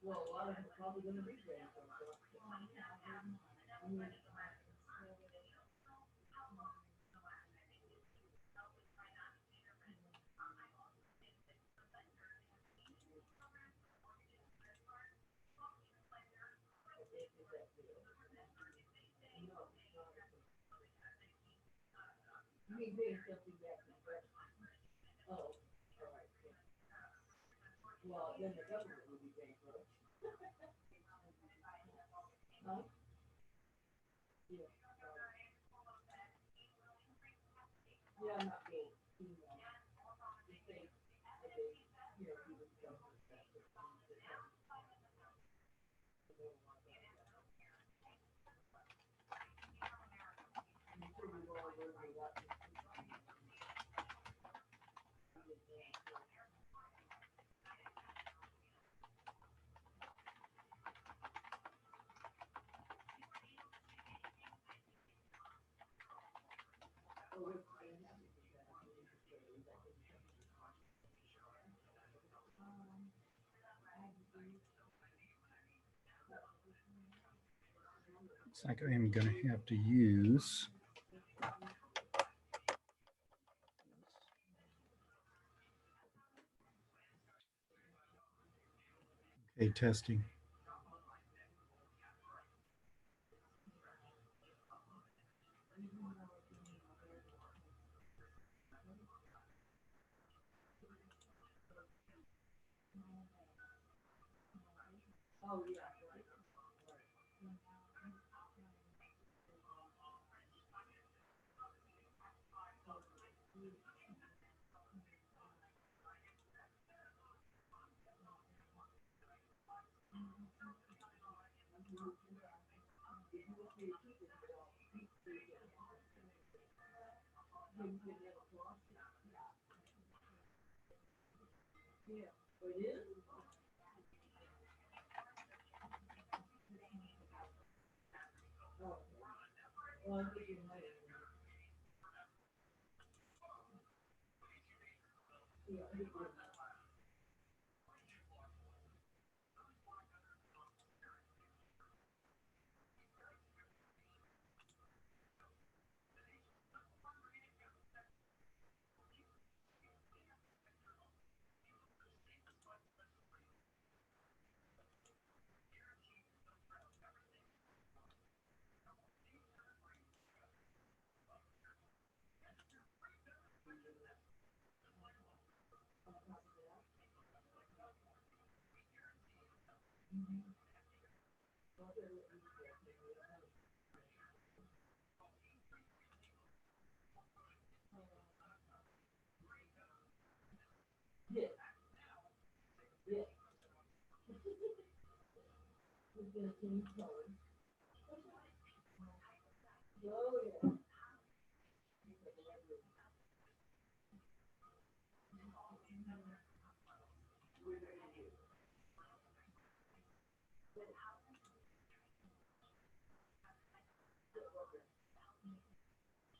Well, a lot of them are probably going to be there. You mean paying something back from breakfast? Oh, all right. Well, then the government would be bankrupt. Huh? Yeah. Yeah, I'm not being, if they, give the government back. I'm sure we've all learned a lot. Oh, wait, I have to do that. Looks like I am going to have to use okay, testing. Oh, yeah. Yeah. Oh, it is? Oh, well, I think you might have. Yeah, I think you're. Yeah, yeah. It's gonna change colors. Oh, yeah.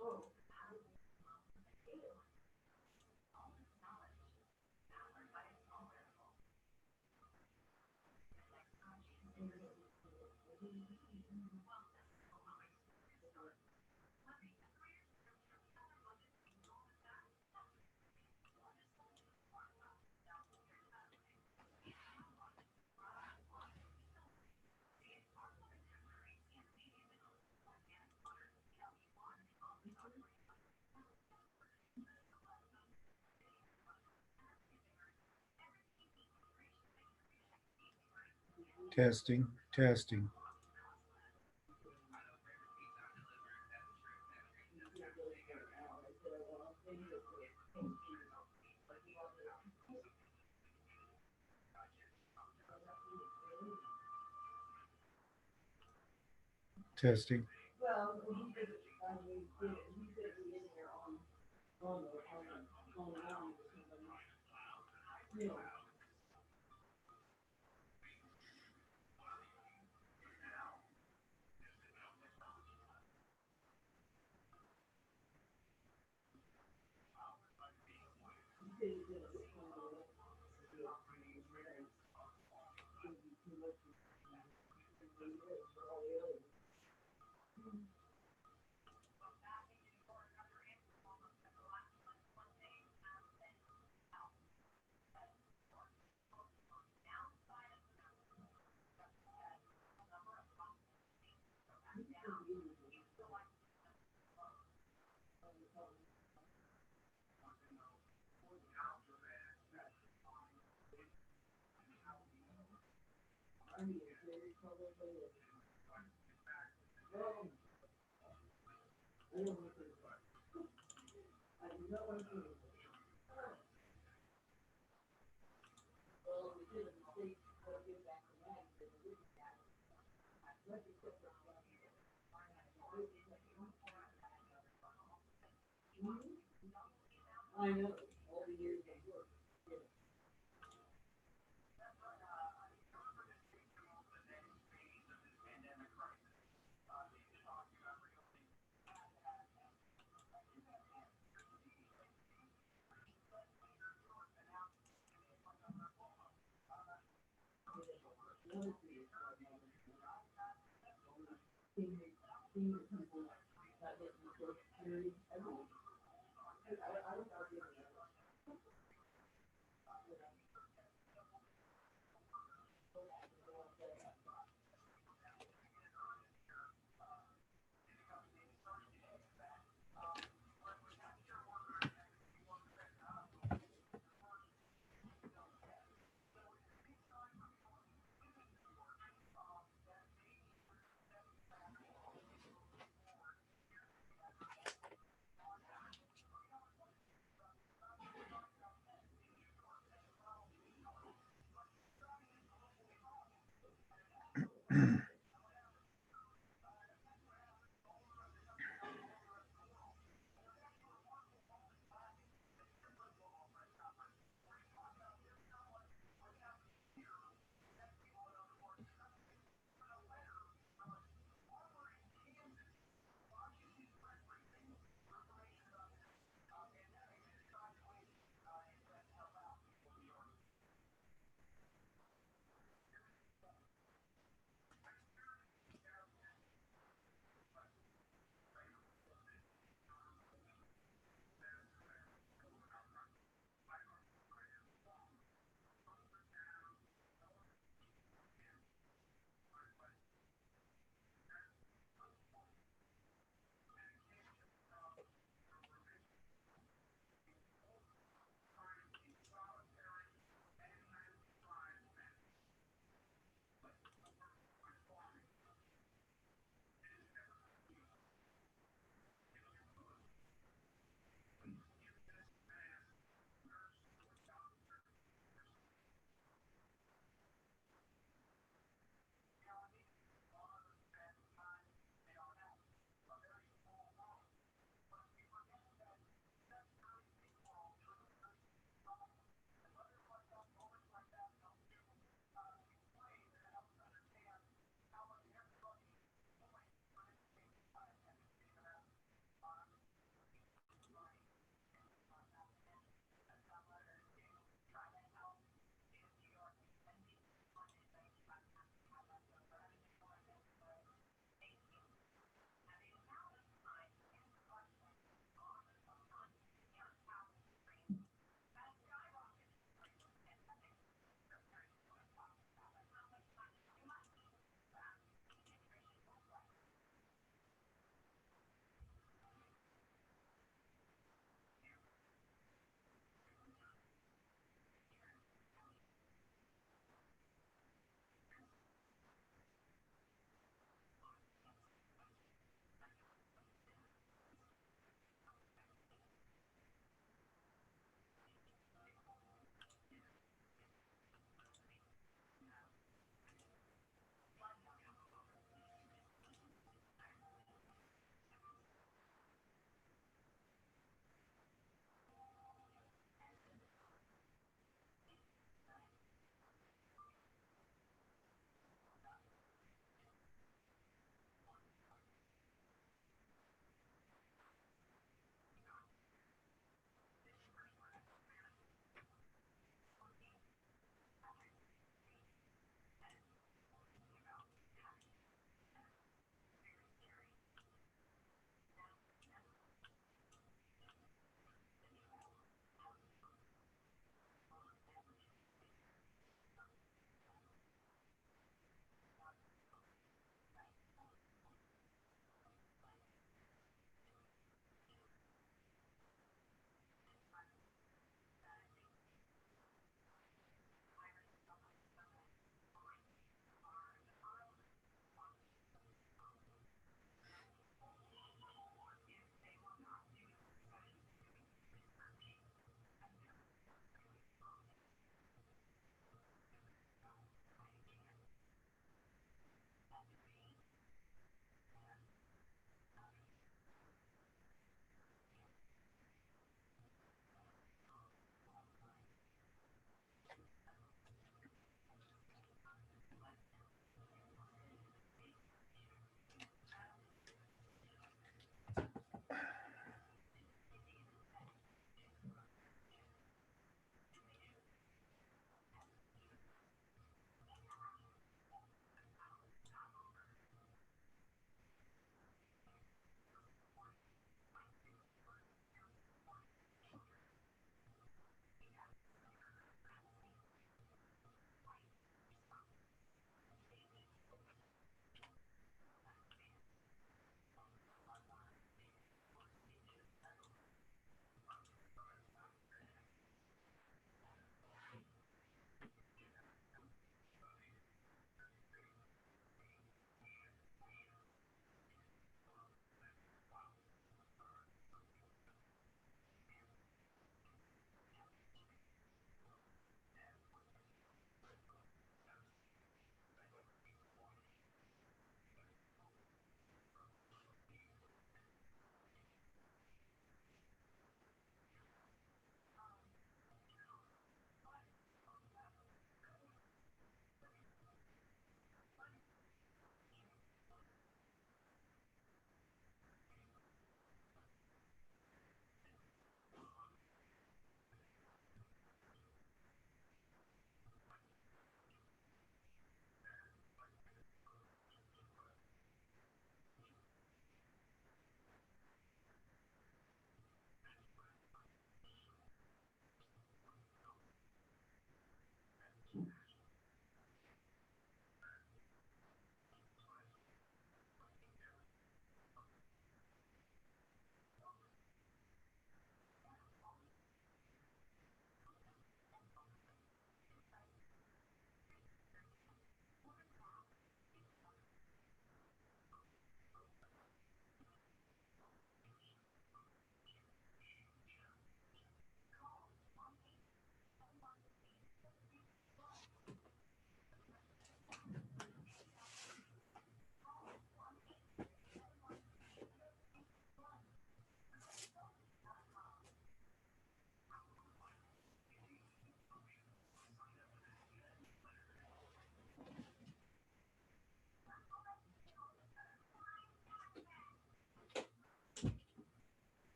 Oh, Testing, testing. Testing. well, he did it, I mean, he said it in there on the line with somebody. You know, I know, all the years they work. Senior people not getting the social security every week. I don't argue with that.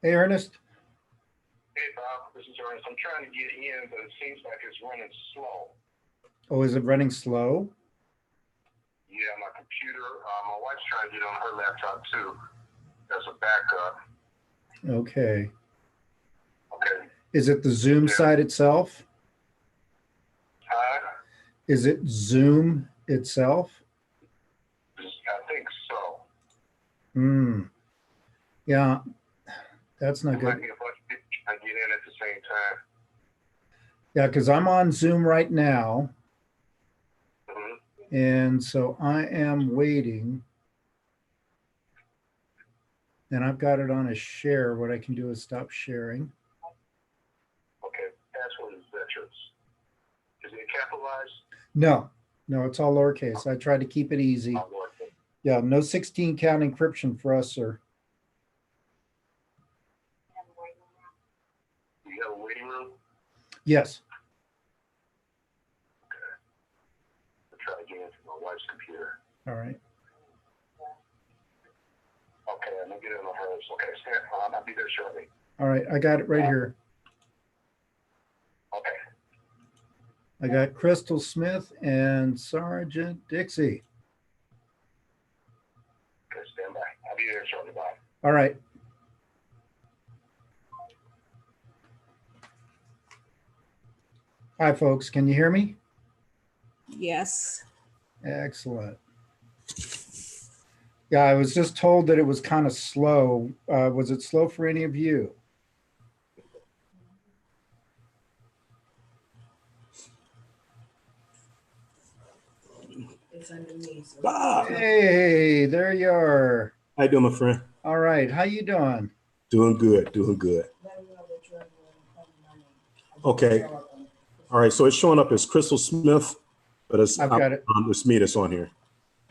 Hey, Ernest. Hey, Bob, this is Ernest. I'm trying to get in, but it seems like it's running slow. Oh, is it running slow? Yeah, my computer, my wife's trying to get on her laptop too. As a backup. Okay. Okay. Is it the Zoom Yeah. site itself? Hi. Is it Zoom itself? I think so. Hmm. Yeah, that's not There might good. be a bunch of people trying to get in at the same time. Yeah, because I'm on Zoom right now. Mm-hmm. And so I am waiting. And I've got it on a share. What I can do is stop sharing. Okay. Password is veterans. Is it capitalized? No, it's all lowercase. I tried to keep it easy. Oh, Lord. Yeah, no 16 count encryption for us, sir. You have a waiting room? Yes. I'll try to get into my wife's computer. All right. Okay, I'm gonna get in on hers. Okay, I'll be there shortly. All right. I got it right here. Okay. I got Crystal Smith and Sergeant Dixie. Okay, stand by. I'll be there shortly. Bye. All right. Hi, folks. Can you hear me? Yes. Excellent. Yeah, I was just told that it was kind of slow. Was it slow for any of you? It's underneath. So Bob, Hey, there you are. how you doing, my friend? All right. How you doing? Doing good, doing good. let me know that you're under my name. Okay. All right, so it's showing up as Crystal Smith, but it's I've got it. It's me that's on here.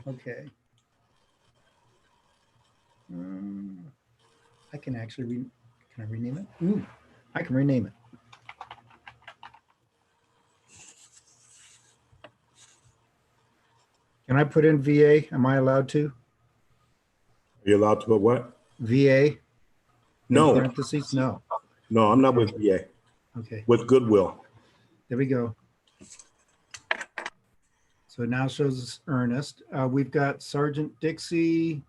Okay. I can actually can I rename it? Ooh, I can rename it. Can I put in VA? Am I allowed to? Are you allowed to put what? VA in No, parentheses? No. no, I'm not with VA. Okay, With Goodwill. there we go. So now shows us Ernest. We've got Sergeant Dixie.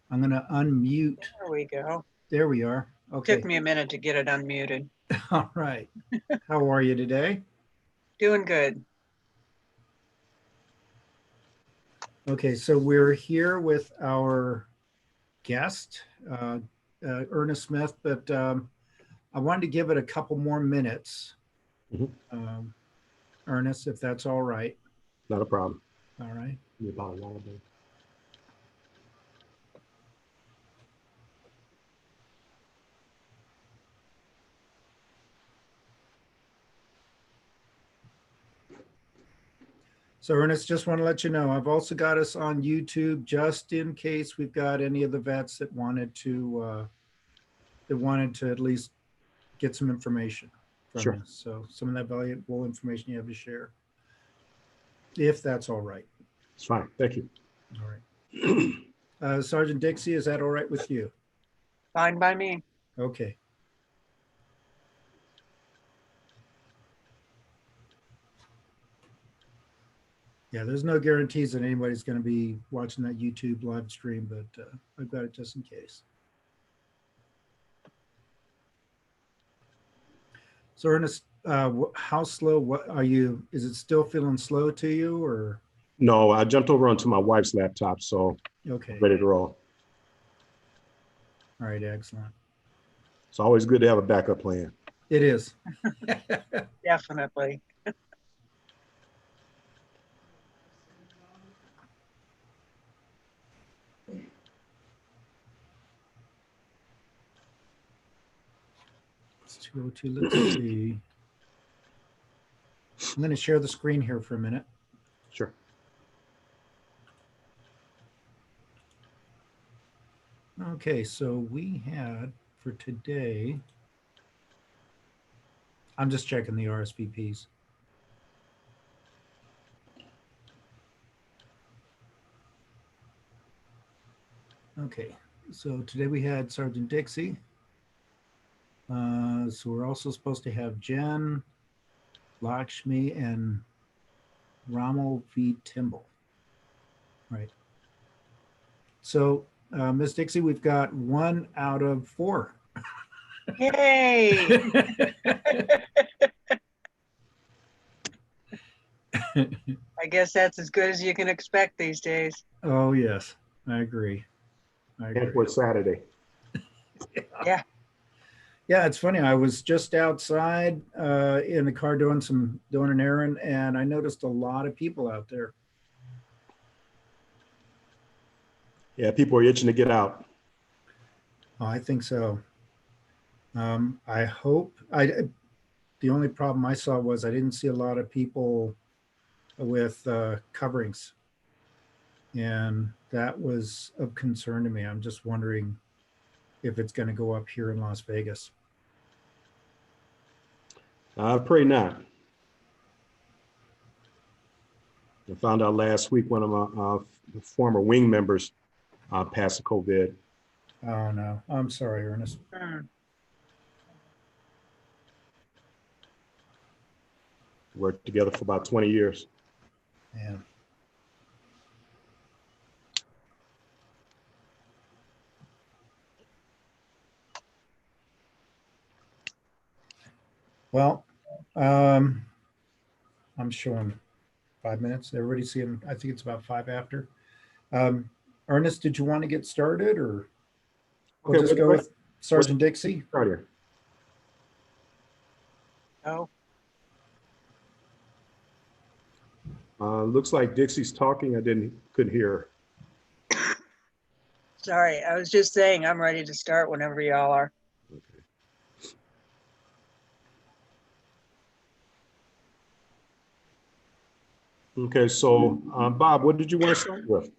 I'm going to unmute. There we go. There we are. Okay. Took me a minute to get it unmuted. All right. How are you today? Doing good. Okay, so we're here with our guest, Ernest Smith, but I wanted to give it a couple more minutes. Mhm. Ernest, if that's all right. Not a problem. All right. Give me about a while, babe. So Ernest, just want to let you know, I've also got us on YouTube just in case we've got any of the vets that wanted to at least get some information from Sure. you. So some of that valuable information you have to share, if that's all right. It's fine. Thank you. All right. Sergeant Dixie, is that all right with you? Fine by me. Okay. Yeah, there's no guarantees that anybody's going to be watching that YouTube live stream, but I've got it just in case. So Ernest, how slow, what are you, is it still feeling slow to you or? No, I jumped over onto my wife's laptop, so Okay, ready to roll. all right, excellent. It's always good to have a backup plan. It is. Definitely. It's 2:02, let's see. I'm going to share the screen here for a minute. Sure. Okay, so we had for today, I'm just checking the RSVPs. Okay, so today we had Sergeant Dixie, So we're also supposed to have Jen, Lakshmi, and Ramo V. Timble. Right. So, Ms. Dixie, we've got 1 out of 4. Yay. I guess that's as good as you can expect these days. Oh, yes, I agree. And for Saturday. Yeah. Yeah, it's funny. I was just outside in the car doing an errand, and I noticed a lot of people out there. Yeah, people are itching to get out. Oh, I think so. I hope the only problem I saw was I didn't see a lot of people with coverings, and that was of concern to me. I'm just wondering if it's going to go up here in Las Vegas. I pray not. I found out last week one of my former wing members passed the COVID. Oh no, I'm sorry, Ernest. Worked together for about 20 years. Yeah. Well, I'm showing 5 minutes. Everybody's seeing, I think it's about 5 after. Ernest, did you want to get started, or we'll just go with Sergeant Dixie? Start here. Oh, Looks like Dixie's talking. I couldn't hear her. sorry. I was just saying I'm ready to start whenever y'all are. Okay, so Bob, what did you want to start with?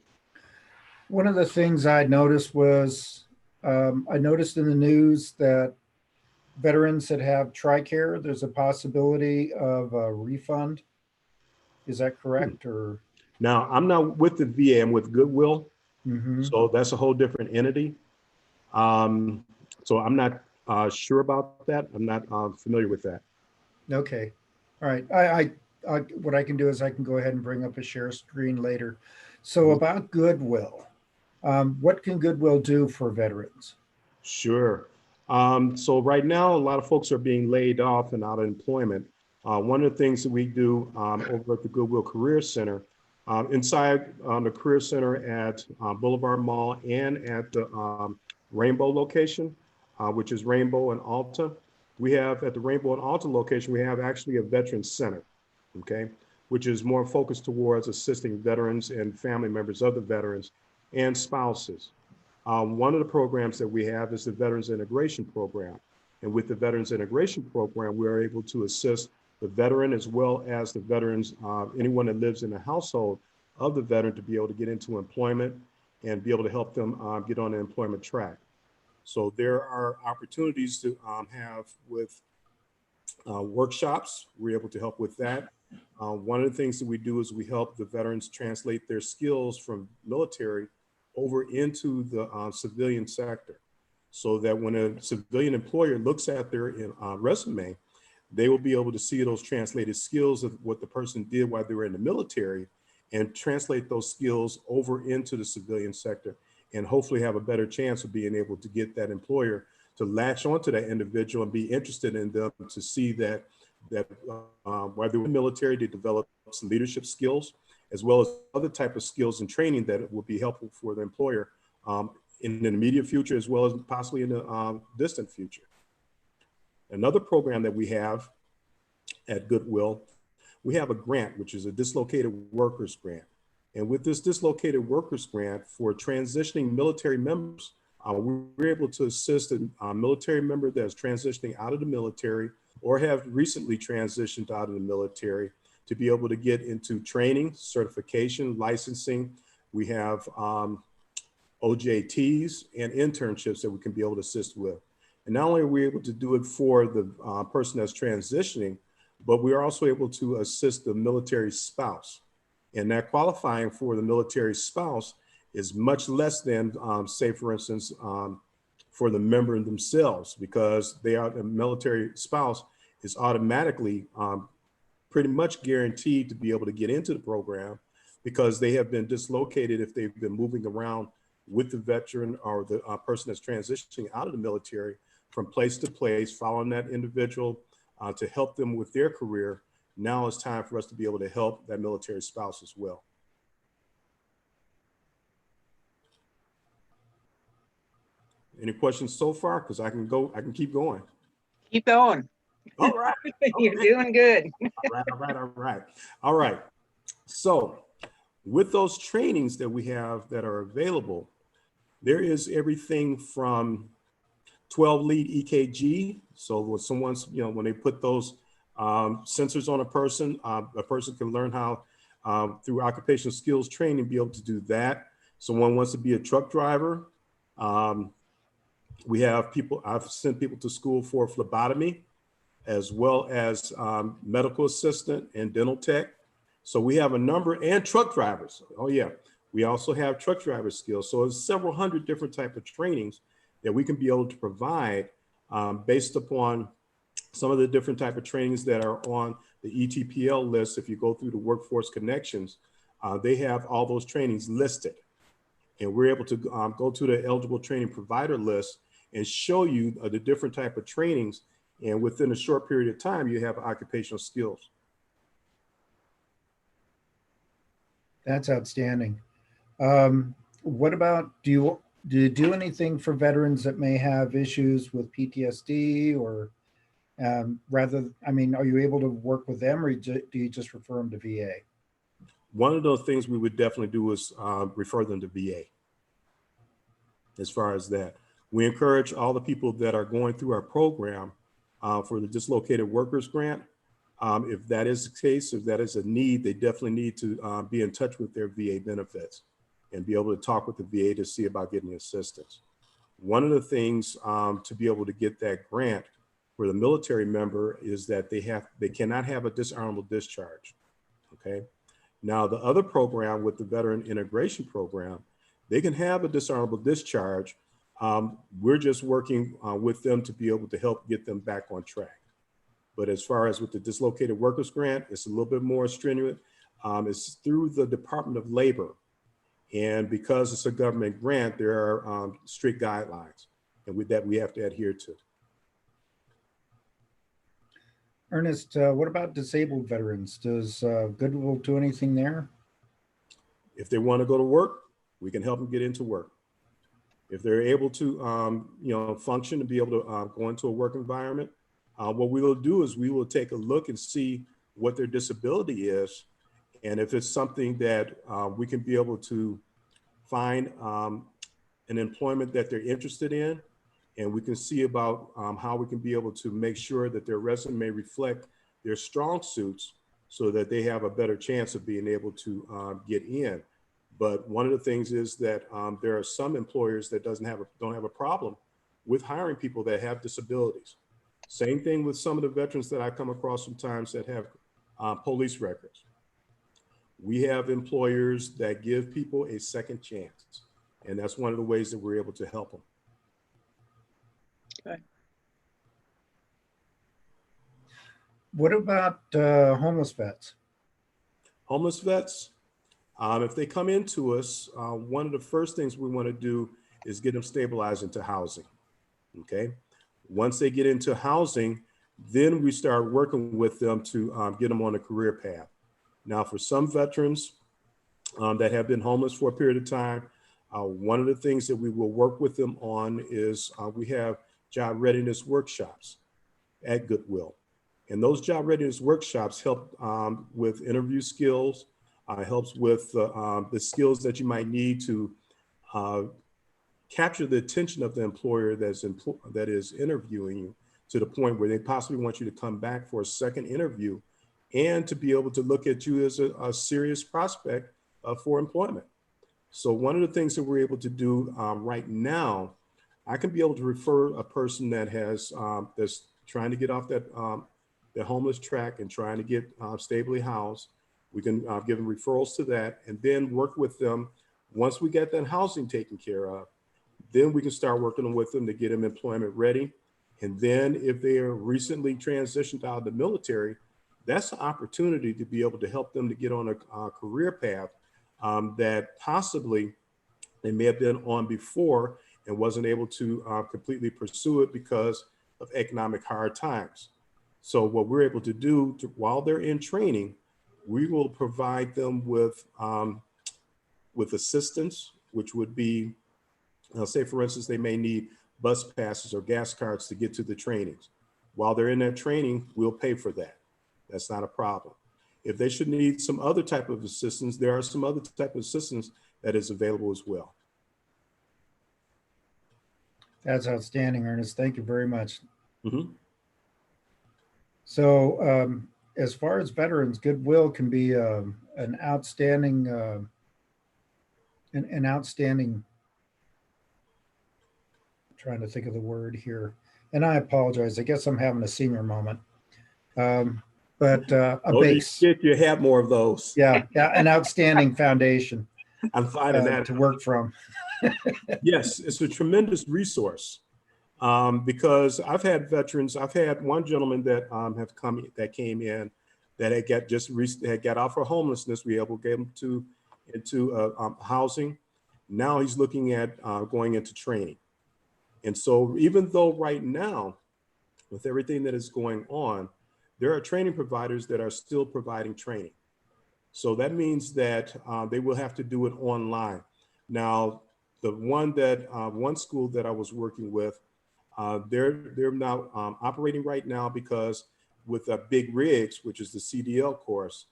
One of the things I noticed was I noticed in the news that veterans that have TRICARE, there's a possibility of a refund. Is that correct? Or Now, I'm not with the VA, I'm with Goodwill. Mhm. So that's a whole different entity. So I'm not sure about that. I'm not familiar with that. Okay, all right. I what I can do is I can go ahead and bring up a share screen later. So about Goodwill, what can Goodwill do for veterans? Sure. So right now, a lot of folks are being laid off and out of employment. One of the things that we do over at the Goodwill Career Center, inside the Career Center at Boulevard Mall and at the Rainbow location, which is Rainbow and Alta. We have at the Rainbow and Alta location, we have actually a Veterans Center, okay, which is more focused towards assisting veterans and family members of the veterans and spouses. One of the programs that we have is the Veterans Integration Program. And with the Veterans Integration Program, we are able to assist the veteran as well as the veterans, anyone that lives in the household of the veteran to be able to get into employment and be able to help them get on the employment track. So there are opportunities to have with workshops. We're able to help with that. One of the things that we do is we help the veterans translate their skills from military over into the civilian sector, so that when a civilian employer looks at their resume, they will be able to see those translated skills of what the person did while they were in the military and translate those skills over into the civilian sector, and hopefully have a better chance of being able to get that employer to latch onto that individual and be interested in them, to see that while they were in the military, they develop some leadership skills, as well as other type of skills and training that will be helpful for the employer in the immediate future, as well as possibly in the distant future. Another program that we have at Goodwill, we have a grant, which is a dislocated workers grant. And with this dislocated workers grant for transitioning military members, we're able to assist a military member that's transitioning out of the military or have recently transitioned out of the military to be able to get into training, certification, licensing. We have OJTs and internships that we can be able to assist with. And not only are we able to do it for the person that's transitioning, but we are also able to assist the military spouse. And that qualifying for the military spouse is much less than, say, for instance, for the member themselves, because they are the military spouse is automatically pretty much guaranteed to be able to get into the program, because they have been dislocated if they've been moving around with the veteran or the person that's transitioning out of the military from place to place, following that individual to help them with their career. Now it's time for us to be able to help that military spouse as well. Any questions so far? Because I can keep going. Keep going. All right. You're doing good. All right. So with those trainings that we have that are available, there is everything from 12 lead EKG. So when someone's, when they put those sensors on a person can learn how through occupational skills training, be able to do that. Someone wants to be a truck driver. We have people, I've sent people to school for phlebotomy, as well as medical assistant and dental tech. So we have a number, and truck drivers. Oh yeah, we also have truck driver skills. So there's several hundred different type of trainings that we can be able to provide based upon some of the different type of trainings that are on the ETPL list. If you go through the Workforce Connections, they have all those trainings listed. And we're able to go to the eligible training provider list and show you the different type of trainings. And within a short period of time, you have occupational skills. That's outstanding. What about, do you do anything for veterans that may have issues with PTSD, or are you able to work with them, or do you just refer them to VA? One of those things we would definitely do is refer them to VA. As far as that, we encourage all the people that are going through our program for the Dislocated Workers Grant. If that is the case, if that is a need, they definitely need to be in touch with their VA benefits and be able to talk with the VA to see about getting assistance. One of the things to be able to get that grant for the military member is that they cannot have a dishonorable discharge. Okay. Now the other program with the Veteran Integration Program, they can have a dishonorable discharge. We're just working with them to be able to help get them back on track. But as far as with the Dislocated Workers Grant, it's a little bit more stringent. It's through the Department of Labor. And because it's a government grant, there are strict guidelines, and with that, we have to adhere to. Ernest, what about disabled veterans? Does Goodwill do anything there? If they want to go to work, we can help them get into work. If they're able to, function to be able to go into a work environment, what we will do is we will take a look and see what their disability is. And if it's something that we can be able to find an employment that they're interested in, and we can see about how we can be able to make sure that their resume reflect their strong suits so that they have a better chance of being able to get in. But one of the things is that there are some employers that don't have a problem with hiring people that have disabilities. Same thing with some of the veterans that I come across sometimes that have police records. We have employers that give people a second chance, and that's one of the ways that we're able to help them. Okay. What about homeless vets? Homeless vets, if they come into us, one of the first things we want to do is get them stabilized into housing. Okay. Once they get into housing, then we start working with them to get them on a career path. Now, for some veterans that have been homeless for a period of time, one of the things that we will work with them on is we have job readiness workshops at Goodwill. And those job readiness workshops help with interview skills, helps with the skills that you might need to capture the attention of the employer that is interviewing you, to the point where they possibly want you to come back for a second interview and to be able to look at you as a serious prospect for employment. So one of the things that we're able to do right now, I can be able to refer a person that has that's trying to get off that homeless track and trying to get stably housed. We can give them referrals to that, and then work with them. Once we get that housing taken care of, then we can start working with them to get them employment ready. And then if they are recently transitioned out of the military, that's an opportunity to be able to help them to get on a career path that possibly they may have been on before and wasn't able to completely pursue it because of economic hard times. So what we're able to do while they're in training, we will provide them with assistance, which would be, say for instance, they may need bus passes or gas cards to get to the trainings. While they're in that training, we'll pay for that. That's not a problem. If they should need some other type of assistance, there are some other type of assistance that is available as well. That's outstanding, Ernest. Thank you very much. Mm-hmm. So as far as veterans, Goodwill can be an outstanding, an outstanding, I'm trying to think of the word here. And I apologize. I guess I'm having a senior moment. But a base. You have more of those. Yeah, an outstanding foundation I'm finding that to work from. Yes, it's a tremendous resource because I've had veterans. I've had one gentleman that came in that had got out for homelessness. We were able to get him into housing. Now he's looking at going into training. And so even though right now, with everything that is going on, there are training providers that are still providing training. So that means that they will have to do it online. Now, the one school that I was working with, they're now operating right now because with Big Rigs, which is the CDL course,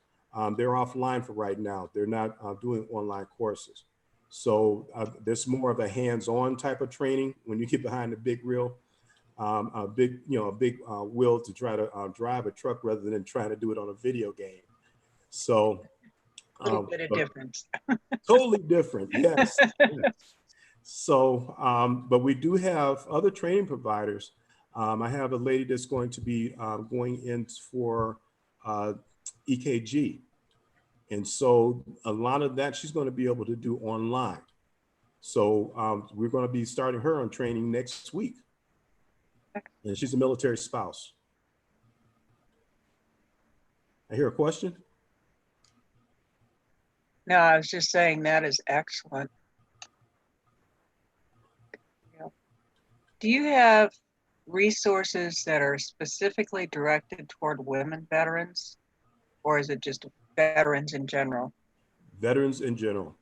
they're offline for right now. They're not doing online courses. So there's more of a hands-on type of training when you get behind the big wheel. A big wheel to try to drive a truck rather than trying to do it on a video game. So A little bit of difference. Totally different, yes. Yes. So, but we do have other training providers. I have a lady that's going to be going in for EKG. And so a lot of that she's going to be able to do online. So we're going to be starting her on training next week. And she's a military spouse. I hear a question? No, I was just saying that is excellent. Yeah. Do you have resources that are specifically directed toward women veterans, or is it just veterans in general? Veterans in general.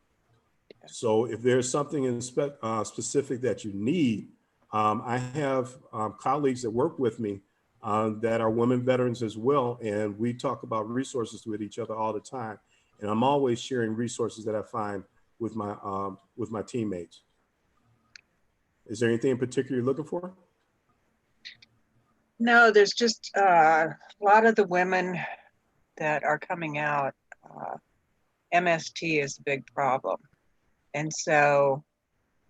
Yeah. So if there's something in specific that you need, I have colleagues that work with me that are women veterans as well, and we talk about resources with each other all the time. And I'm always sharing resources that I find with my teammates. Is there anything in particular you're looking for? No, there's just a lot of the women that are coming out. MST is a big problem, and so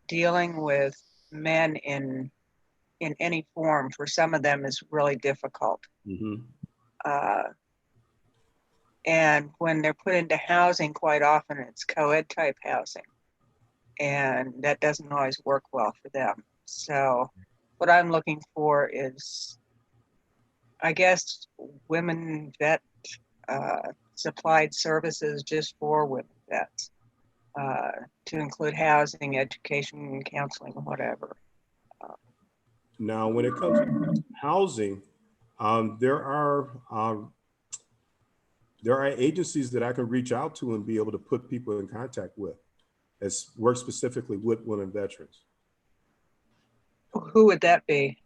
dealing with men in any form for some of them is really difficult. Mm-hmm. And when they're put into housing, quite often it's co-ed type housing, and that doesn't always work well for them. So what I'm looking for is, I guess, women vet supplied services just for women vets, to include housing, education, counseling, whatever. Now, when it comes to housing, there are agencies that I can reach out to and be able to put people in contact with that work specifically with women veterans. Who would that be?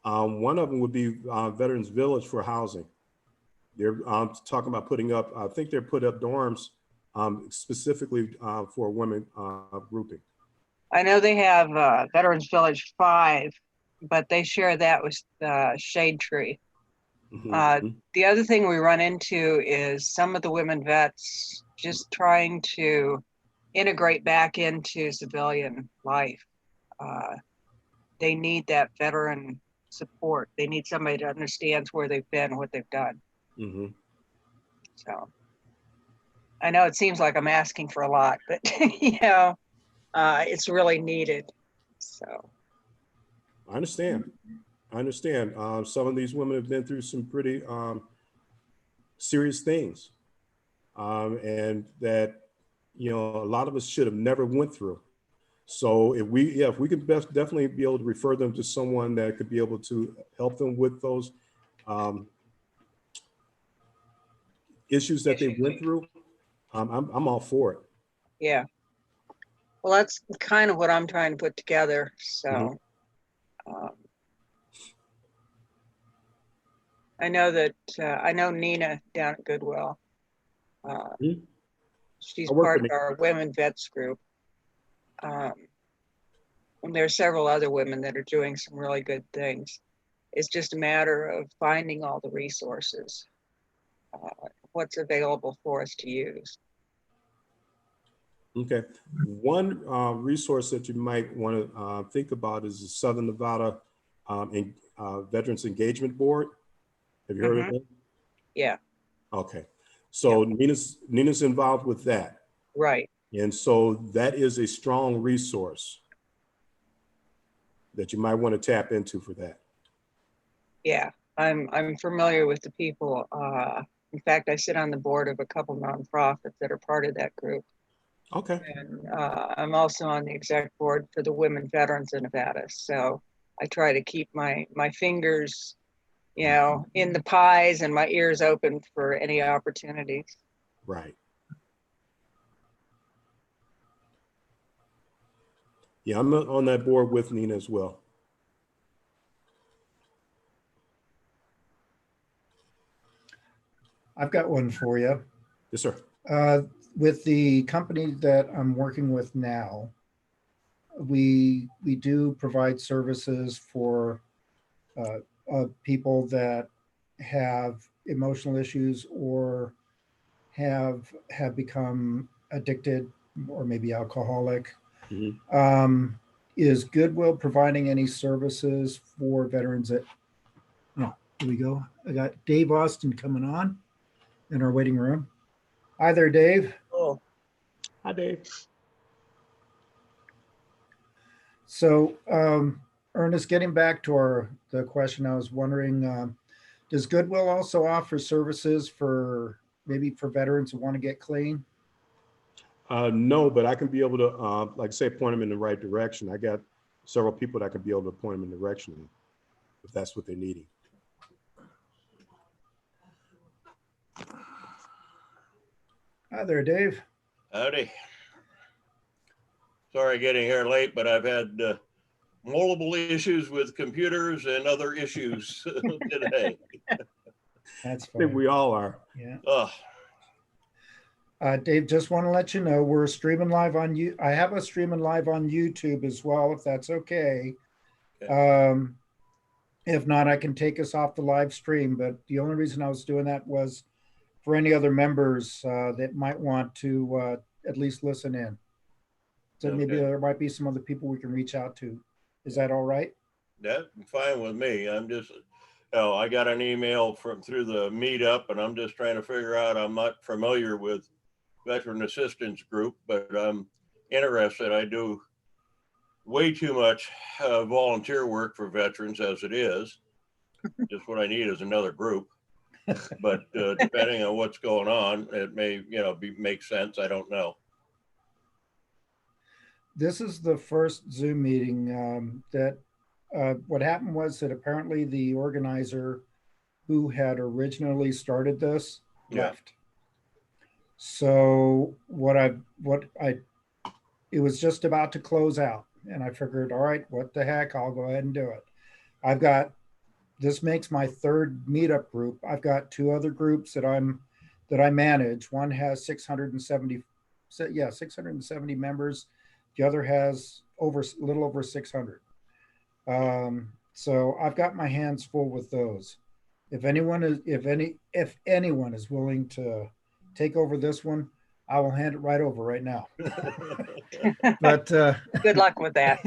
One of them would be Veterans Village for housing. They're talking about putting up, I think they're put up dorms specifically for women grouping. I know they have Veterans Village 5, but they share that with Shade Tree. Mm-hmm. The other thing we run into is some of the women vets just trying to integrate back into civilian life. They need that veteran support. They need somebody that understands where they've been, what they've done. Mm-hmm. So I know it seems like I'm asking for a lot, but you know, it's really needed. So, I understand. I understand. Some of these women have been through some pretty serious things, and that, you know, a lot of us should have never went through. So if we could definitely be able to refer them to someone that could be able to help them with those issues that they went through, I'm all for it. yeah. Well, that's kind of what I'm trying to put together. So, um, I know that I know Nina down at Goodwill. Mhm. She's I work part for of our women vets group. And there are several other women that are doing some really good things. It's just a matter of finding all the resources, what's available for us to use. Okay. One resource that you might want to think about is the Southern Nevada Veterans Engagement Board. Have you heard of it? Yeah, Okay. So Nina's involved with that. right. And so that is a strong resource that you might want to tap into for that. Yeah, I'm familiar with the people. In fact, I sit on the board of a couple nonprofits that are part of that group. Okay. And I'm also on the exec board for the Women Veterans of Nevada. So I try to keep my fingers, you know, in the pies and my ears open for any opportunities. Right. Yeah, I'm on that board with Nina as well. I've got one for you. Yes, sir. With the company that I'm working with now, we do provide services for people that have emotional issues or have become addicted or maybe alcoholic. Mhm. Is Goodwill providing any services for veterans that, oh, here we go. I got Dave Austin coming on in our waiting room. Hi there, Dave. Oh, Hi, Dave. So, Ernest, getting back to the question, I was wondering, does Goodwill also offer services for maybe for veterans who want to get clean? No, but I can be able to, like I say, point them in the right direction. I got several people that can be able to point them in the direction if that's what they're needing. Hi there, Dave. Howdy. Sorry getting here late, but I've had multiple issues with computers and other issues today. That's I think fine. we all are. Yeah. Ugh. Dave, just want to let you know we're streaming live on you. I have us streaming live on YouTube as well, if that's okay. If not, I can take us off the live stream. But the only reason I was doing that was for any other members that might want to at least listen in. So maybe Okay. there might be some other people we can reach out to. Is that all right? That's fine with me. I'm just, oh, I got an email through the meetup, and I'm just trying to figure out. I'm not familiar with Veteran Assistance Group, but I'm interested. I do way too much volunteer work for veterans as it is. Just what I need is another group. But depending on what's going on, it may, make sense. I don't know. This is the first Zoom meeting that what happened was that apparently the organizer who had originally started this left. So it was just about to close out, and I figured, all right, what the heck, I'll go ahead and do it. This makes my third meetup group. I've got two other groups that I manage. One has 670 members. The other has a little over 600. So I've got my hands full with those. If anyone is willing to take over this one, I will hand it right over right now. But good luck with that.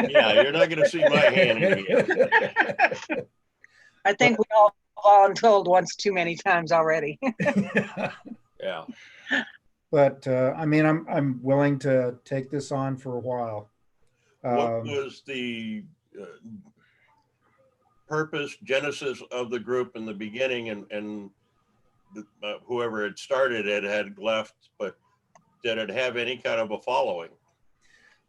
Yeah, you're not going to see my hand in here. I think we all voluntold once too many times already. Yeah. But I mean, I'm willing to take this on for a while. What Um, was the purpose, genesis of the group in the beginning, and whoever had started it had left, but did it have any kind of a following?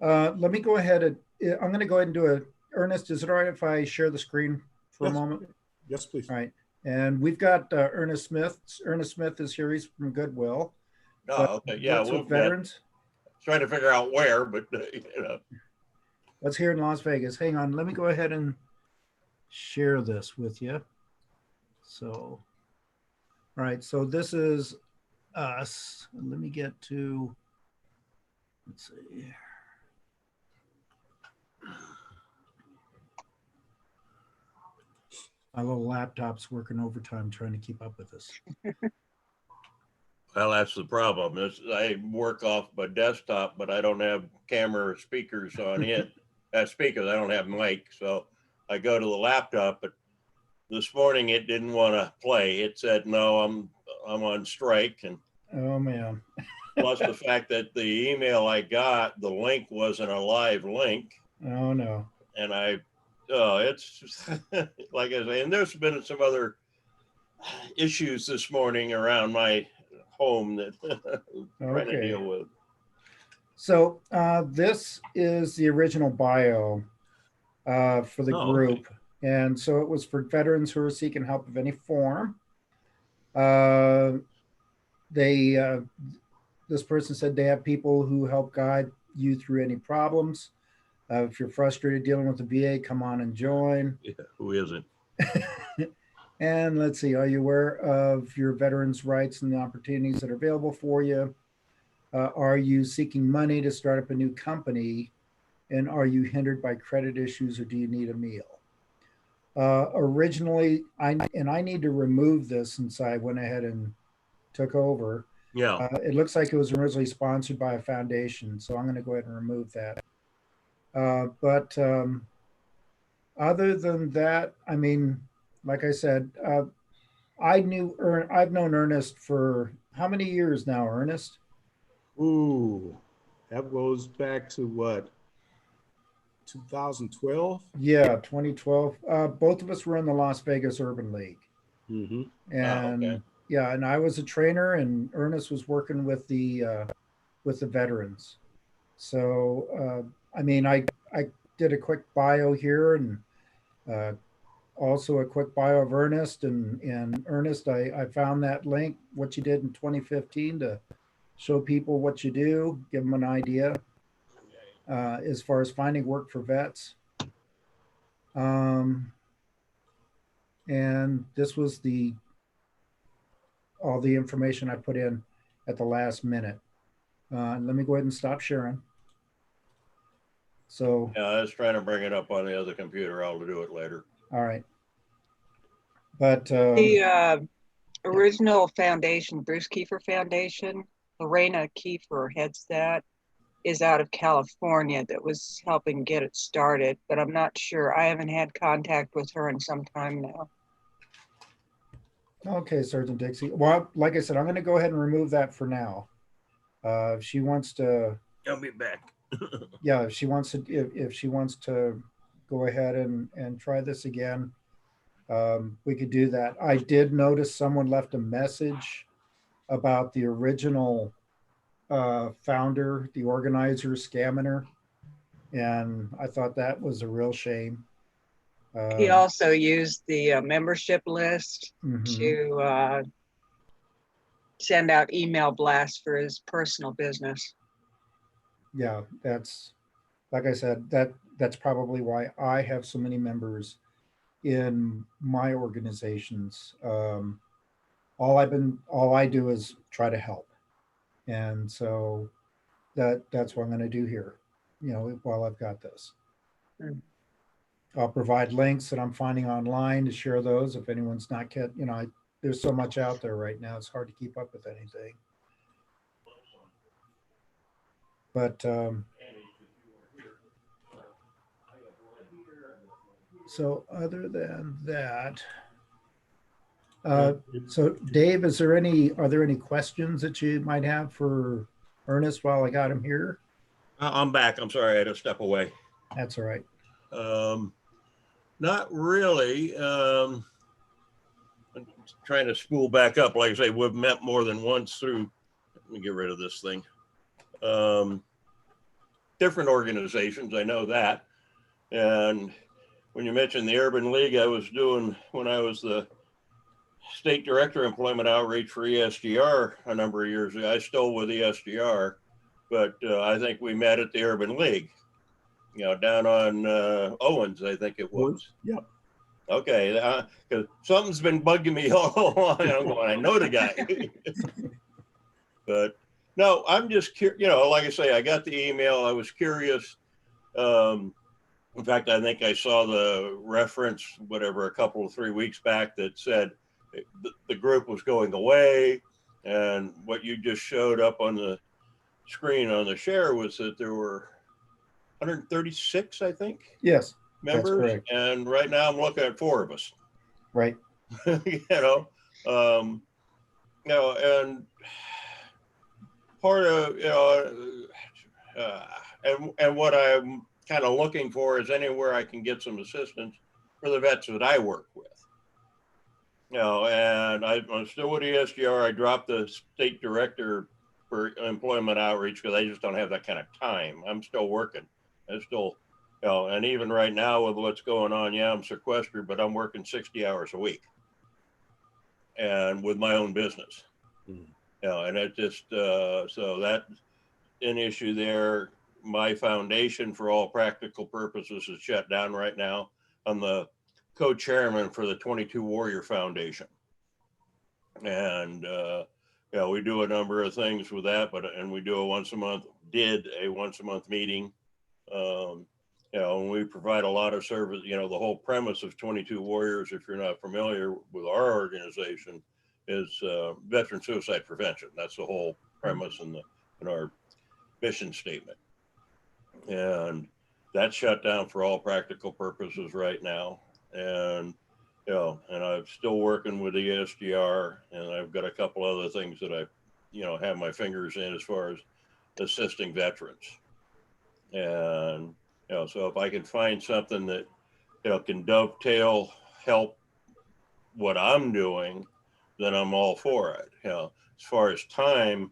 Let me go ahead and, I'm going to go ahead and do a, Ernest, is it all right if I share the screen for a Yes. moment? Yes, please. All right. And we've got Ernest Smith. Ernest Smith is here. He's from Goodwill. No, But okay, yeah, what's we've with got, veterans? trying to figure out where, but you know. What's here in Las Vegas? Hang on. Let me go ahead and share this with you. So, all right. So this is us. Let me get to, let's see. My little laptop's working overtime trying to keep up with this. Well, that's the problem. Is I work off my desktop, but I don't have camera or speakers on it. Speakers, I don't have mic, so I go to the laptop. But this morning it didn't want to play. It said, "No, I'm on strike." And Oh man. plus the fact that the email I got, the link wasn't a live link, Oh no. and it's like I say, and there's been some other issues this morning around my home that I'm trying to Okay. deal with. So this is the original bio for the Oh, group. okay. And so it was for veterans who are seeking help of any form. This person said they have people who help guide you through any problems. If you're frustrated dealing with the VA, come on and join. Yeah, who isn't? And let's see, are you aware of your veterans' rights and the opportunities that are available for you? Are you seeking money to start up a new company? And are you hindered by credit issues or do you need a meal? Originally, I need to remove this since I went ahead and took over. Yeah. It looks like it was originally sponsored by a foundation, so I'm going to go ahead and remove that. But other than that, I mean, like I said, I've known Ernest for how many years now, Ernest? Ooh, that goes back to what? 2012? Yeah, 2012. Both of us were in the Las Vegas Urban League. Mm-hmm. And okay. yeah, and I was a trainer and Ernest was working with the veterans. So I mean, I did a quick bio here and also a quick bio of Ernest and Ernest, I found that link, what you did in 2015 to show people what you do, give them an idea as far as finding work for vets. And this was all the information I put in at the last minute. Let me go ahead and stop sharing. So, Yeah, I was trying to bring it up on the other computer. I'll do it later. all right. But The original foundation, Bruce Kiefer Foundation, Lorena Kiefer heads that, is out of California that was helping get it started, but I'm not sure. I haven't had contact with her in some time now. okay, Sergeant Dixie. Well, like I said, I'm going to go ahead and remove that for now. If she wants to, I'll be back. yeah, if she wants to go ahead and try this again, we could do that. I did notice someone left a message about the original founder, the organizer, scamming her, and I thought that was a real shame. He also used the membership list Mhm. to send out email blasts for his personal business. Yeah, that's, like I said, that's probably why I have so many members in my organizations. All I do is try to help. And so that's what I'm going to do here, while I've got this. Mm. I'll provide links that I'm finding online to share those if anyone's not there's so much out there right now. It's hard to keep up with anything. But so other than that, so Dave, are there any questions that you might have for Ernest while I got him here? I'm back. I'm sorry. I had to step away. That's all right. Not really. I'm trying to spool back up. Like I say, we've met more than once through, let me get rid of this thing. Different organizations, I know that. And when you mentioned the Urban League, I was doing, when I was the state director of employment outreach for ESGR a number of years ago. I still with ESGR, but I think we met at the Urban League, you know, down on Owens, I think it was. Yep. Okay, because something's been bugging me all along. I'm going, I know the guy. But no, I'm just curious, you know, like I say, I got the email. I was curious. In fact, I think I saw the reference, whatever, a couple of 3 weeks back that said the group was going away. And what you just showed up on the screen on the share was that there were 136, I think, Yes, members. correct. And right now I'm looking at 4 of us. right. You know, and part of, you know, and what I'm kind of looking for is anywhere I can get some assistance for the vets that I work with. You know, and I'm still with ESGR. I dropped the state director for employment outreach because I just don't have that kind of time. I'm still working. I'm still, you know, and even right now with what's going on, yeah, I'm sequestered, but I'm working 60 hours a week and with my own business. You know, and it just, so that's an issue there. My foundation, for all practical purposes, is shut down right now. I'm the co-chairman for the 22 Warrior Foundation. And, you know, we do a number of things with that, and we do a once a month meeting. You know, and we provide a lot of service. You know, the whole premise of 22 Warriors, if you're not familiar with our organization, is veteran suicide prevention. That's the whole premise in our mission statement. And that's shut down for all practical purposes right now. And, you know, and I'm still working with the ESGR, and I've got a couple other things that I, you know, have my fingers in as far as assisting veterans. And, you know, so if I can find something that, you know, can dovetail, help what I'm doing, then I'm all for it. You know, as far as time,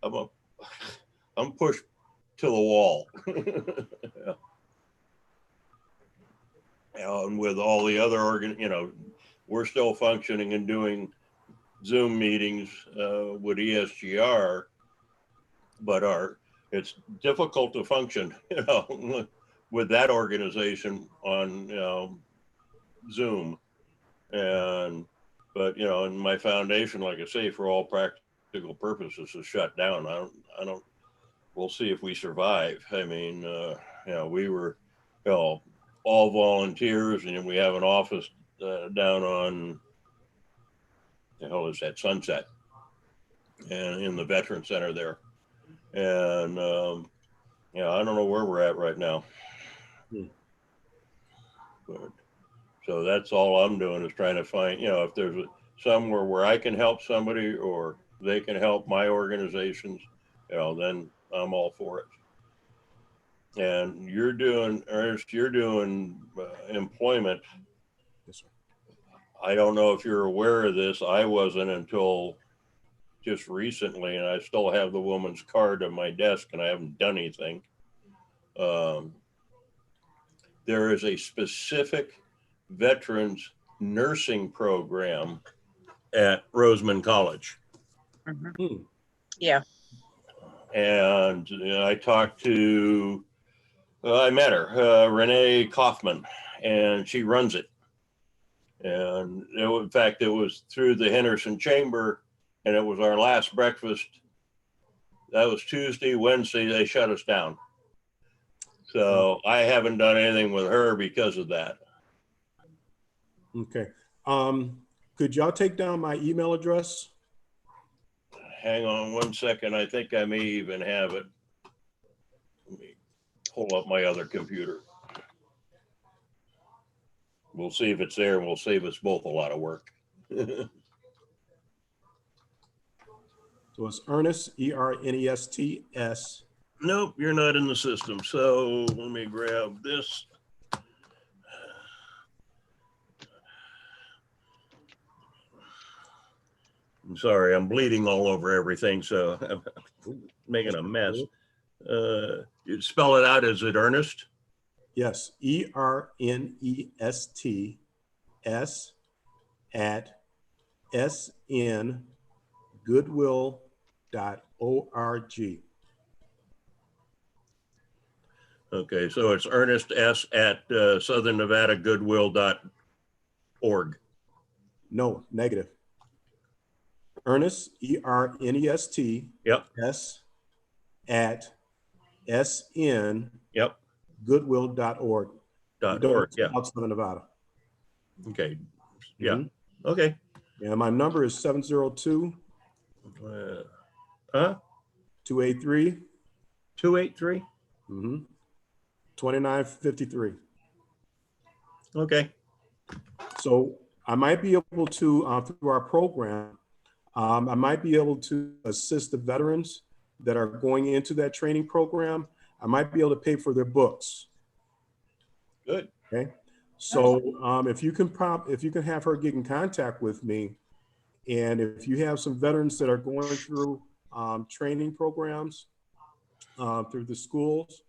I'm pushed to the wall. Yeah. And with all the other you know, we're still functioning and doing Zoom meetings with ESGR, but it's difficult to function, you know, with that organization on, you know, Zoom. But, you know, and my foundation, like I say, for all practical purposes, is shut down. I don't, we'll see if we survive. I mean, you know, we were, you know, all volunteers, and we have an office down on, the hell is that, Sunset, and in the Veteran Center there. And, you know, I don't know where we're at right now. But, so that's all I'm doing, is trying to find, you know, if there's somewhere where I can help somebody or they can help my organizations, you know, then I'm all for it. And you're doing, Ernest, you're doing employment. Yes, sir. I don't know if you're aware of this. I wasn't until just recently, and I still have the woman's card on my desk, and I haven't done anything. There is a specific veterans nursing program at Roseman College. Mhm. Yeah. And I talked to, I met her, Renee Kaufman, and she runs it. And in fact, it was through the Henderson Chamber, and it was our last breakfast. That was Tuesday. Wednesday, they shut us down. So I haven't done anything with her because of that. Okay. Could y'all take down my email address? Hang on 1 second. I think I may even have it. Let me pull up my other computer. We'll see if it's there, and we'll save us both a lot of work. So it's Ernest, ERNESTS Nope, you're not in the system. So let me grab this. I'm sorry, I'm bleeding all over everything, so I'm making a mess. You spell it out, is it Ernest? Yes, ERNEST at sngoodwill.org. Okay, so it's Ernest S at Southern Nevada Goodwill.org. No, negative. Ernest, ERNEST Yep, S at sngoodwill.org. .org, yeah, Southern Nevada. okay, yeah, Mhm. okay. And my number is 702 Huh? 283 283? 2953. Okay, So I might be able to, through our program, I might be able to assist the veterans that are going into that training program. I might be able to pay for their books. good. Okay. So if you can have her get in contact with me, and if you have some veterans that are going through training programs through the schools,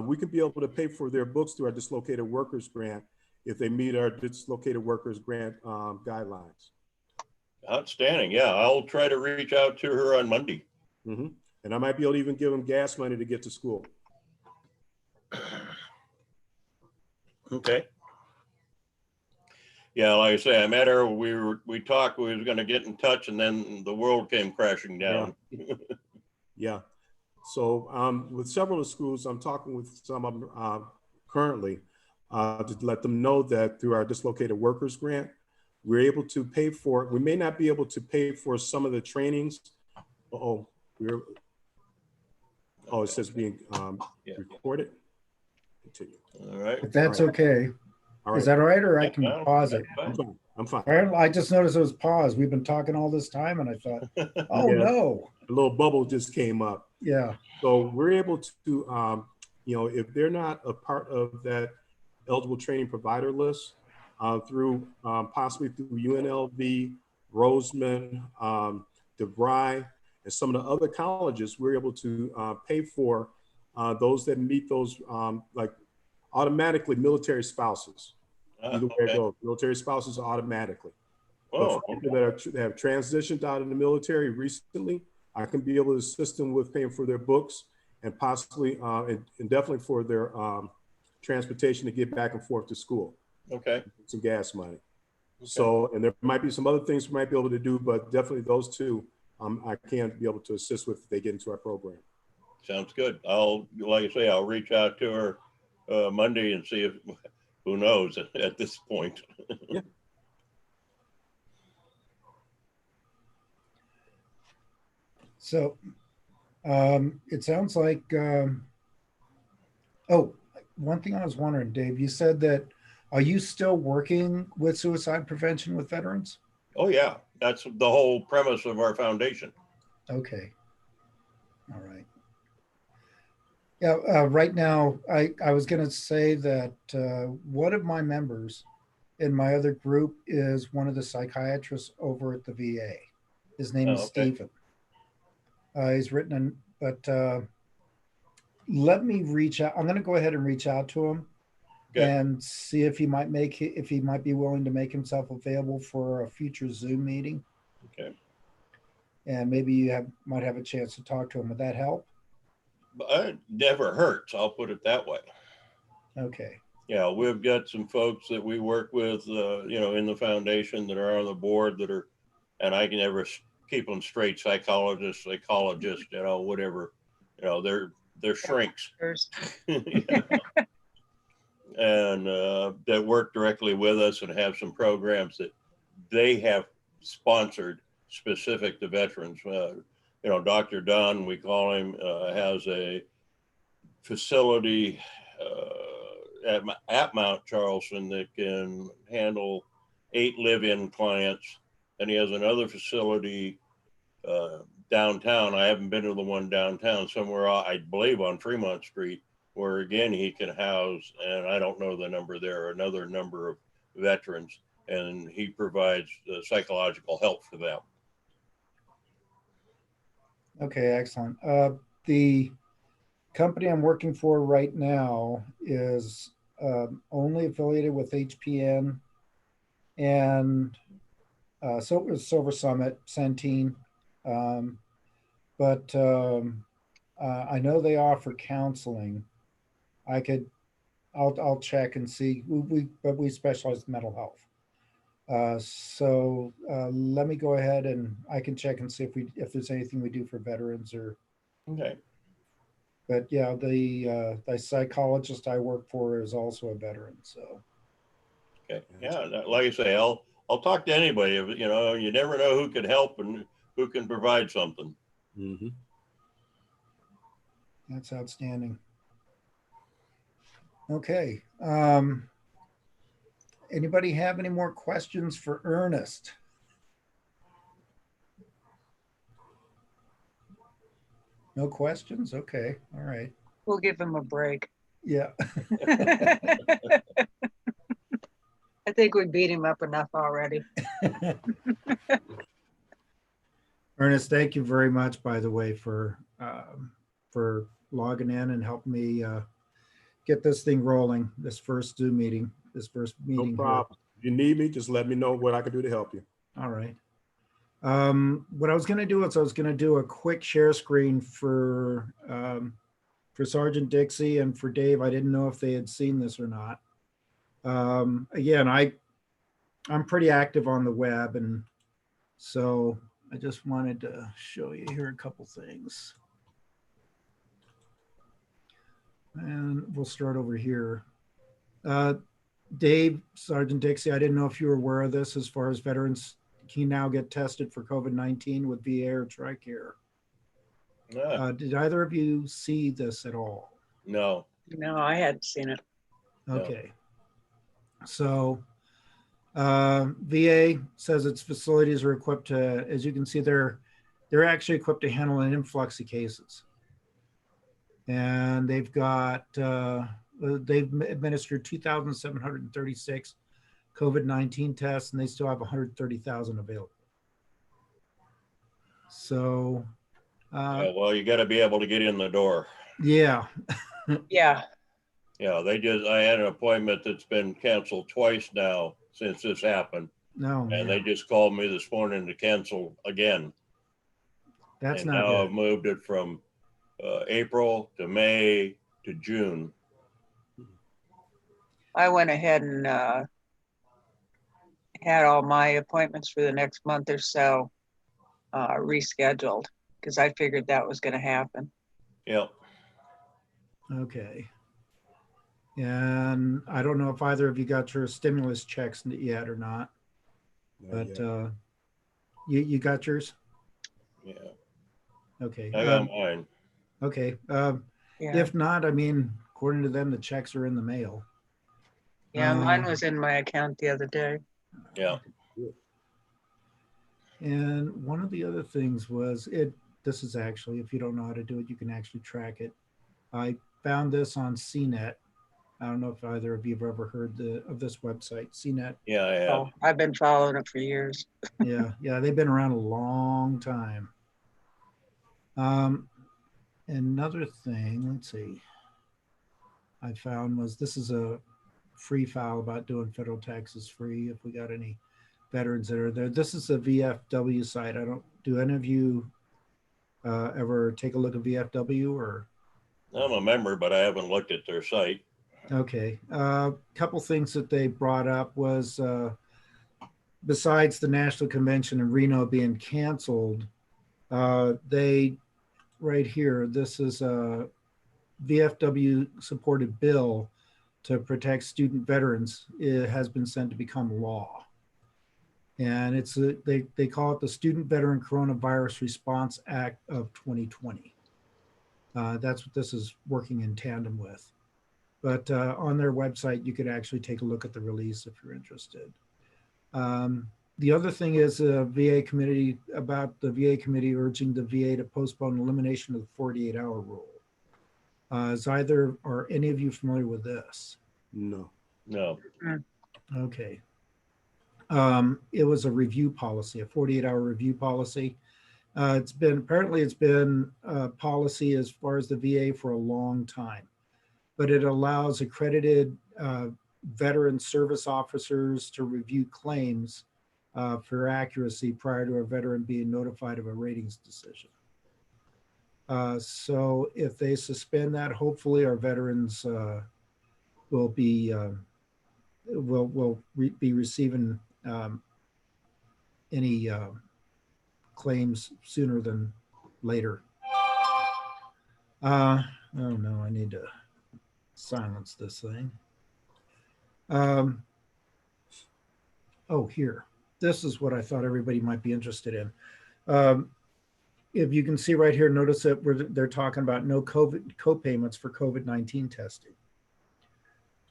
we can be able to pay for their books through our dislocated workers grant if they meet our dislocated workers grant guidelines. Outstanding. Yeah, I'll try to reach out to her on Monday. And I might be able to even give them gas money to get to school. Okay. Yeah, like I say, I met her. We talked. We was going to get in touch, and then the world came crashing down. Yeah. So with several of the schools, I'm talking with some of them currently to let them know that through our dislocated workers grant, we're able to pay for, we may not be able to pay for some of the trainings. It says being recorded. Continue. All right. If that's okay. All right. Is that all right, or I can Well, pause it? that's fine. I'm fine. All right, I just noticed it was paused. We've been talking all this time, and I thought, oh Yeah. no. A little bubble just came up. Yeah. So we're able to, if they're not a part of that eligible training provider list, through possibly through UNLV, Roseman, DeVry, and some of the other colleges, we're able to pay for those that meet those like automatically military spouses. Either way it goes, military spouses automatically. But for people that have transitioned out of the military recently, I can be able to assist them with paying for their books and possibly and definitely for their transportation to get back and forth to school. Okay. Some gas money. Okay. So, and there might be some other things we might be able to do, but definitely those two I can be able to assist with if they get into our program. Sounds good. Like I say, I'll reach out to her Monday and see if, who knows at this point. Yeah. So it sounds like, one thing I was wondering, Dave, you said that, are you still working with suicide prevention with veterans? Oh yeah, that's the whole premise of our foundation. Okay. All right. Yeah, right now, I was going to say that one of my members in my other group is one of the psychiatrists over at the VA. His name is Stephen. He's written, but let me reach out. I'm going to go ahead and reach out to him and see if he might be willing to make himself available for a future Zoom meeting. Okay. And maybe you might have a chance to talk to him. Would that help? It never hurts. I'll put it that way. Okay. Yeah, we've got some folks that we work with, in the foundation that are on the board that are, and I can never keep them straight, psychologists, whatever, they're shrinks. And that work directly with us and have some programs that they have sponsored specific to veterans. Dr. Dunn, we call him, has a facility at Mount Charleston that can handle 8 live-in clients. And he has another facility downtown. I haven't been to the one downtown, somewhere, I believe on Fremont Street, where again, he can house, and I don't know the number there, another number of veterans, and he provides psychological help for them. Okay, excellent. The company I'm working for right now is only affiliated with HPN and Silver Summit, Centene. But I know they offer counseling. I'll check and see. But we specialize in mental health. So let me go ahead and I can check and see if there's anything we do for veterans or. Okay. But yeah, the psychologist I work for is also a veteran. So. Okay. Yeah. Like I say, I'll talk to anybody. You know, you never know who can help and who can provide something. Mm-hmm. That's outstanding. Okay. Anybody have any more questions for Ernest? No questions? Okay. All right. We'll give him a break. Yeah. I think we beat him up enough already. Ernest, thank you very much, by the way, for logging in and helping me get this thing rolling, this first Zoom meeting, No problem. If you need me, just let me know what I can do to help you. All right. What I was going to do is I was going to do a quick share screen for Sergeant Dixie and for Dave. I didn't know if they had seen this or not. Again, I'm pretty active on the web, and so I just wanted to show you here a couple things. And we'll start over here. Dave, Sergeant Dixie, I didn't know if you were aware of this as far as veterans can now get tested for COVID-19 with VA or TRICARE. Did either of you see this at all? No. No, I hadn't seen it. Okay. So VA says its facilities are equipped to, as you can see, they're actually equipped to handle an influx of cases. And they've got, they've administered 2,736 COVID-19 tests, and they still have 130,000 available. So, Well, you got to be able to get in the door. yeah. Yeah. Yeah, I had an appointment that's been canceled twice now since this happened. No, And man, they just called me this morning to cancel again. that's And not now good. I've moved it from April to May to June. I went ahead and had all my appointments for the next month or so rescheduled because I figured that was going to happen. Yeah. Okay. And I don't know if either of you got your stimulus checks yet or not, but you got yours? Yeah. Okay. I got mine. Okay. Yeah. If not, I mean, according to them, the checks are in the mail. Yeah, mine was in my account the other day. Yeah. And one of the other things was this is actually, if you don't know how to do it, you can actually track it. I found this on CNET. I don't know if either of you have ever heard of this website, CNET. Yeah, I have. Oh, I've been following it for years. Yeah, they've been around a long time. Another thing, let's see, I found was this is a free file about doing federal taxes free if we got any veterans that are there. This is a VFW site. Do any of you ever take a look at VFW or? I'm a member, but I haven't looked at their site. Okay. Couple things that they brought up was besides the National Convention in Reno being canceled, they, right here, this is a VFW supported bill to protect student veterans. It has been sent to become law. And it's they call it the Student Veteran Coronavirus Response Act of 2020. That's what this is working in tandem with. But on their website, you could actually take a look at the release if you're interested. The other thing is a VA committee about the VA committee urging the VA to postpone elimination of the 48-hour rule. Is either or any of you familiar with this? No. No. Okay. It was a review policy, a 48-hour review policy. It's been policy as far as the VA for a long time, but it allows accredited veteran service officers to review claims for accuracy prior to a veteran being notified of a ratings decision. So if they suspend that, hopefully our veterans will be be receiving any claims sooner than later. Oh no, I need to silence this thing. Oh, here. This is what I thought everybody might be interested in. If you can see right here, notice that they're talking about no COVID co-payments for COVID-19 testing.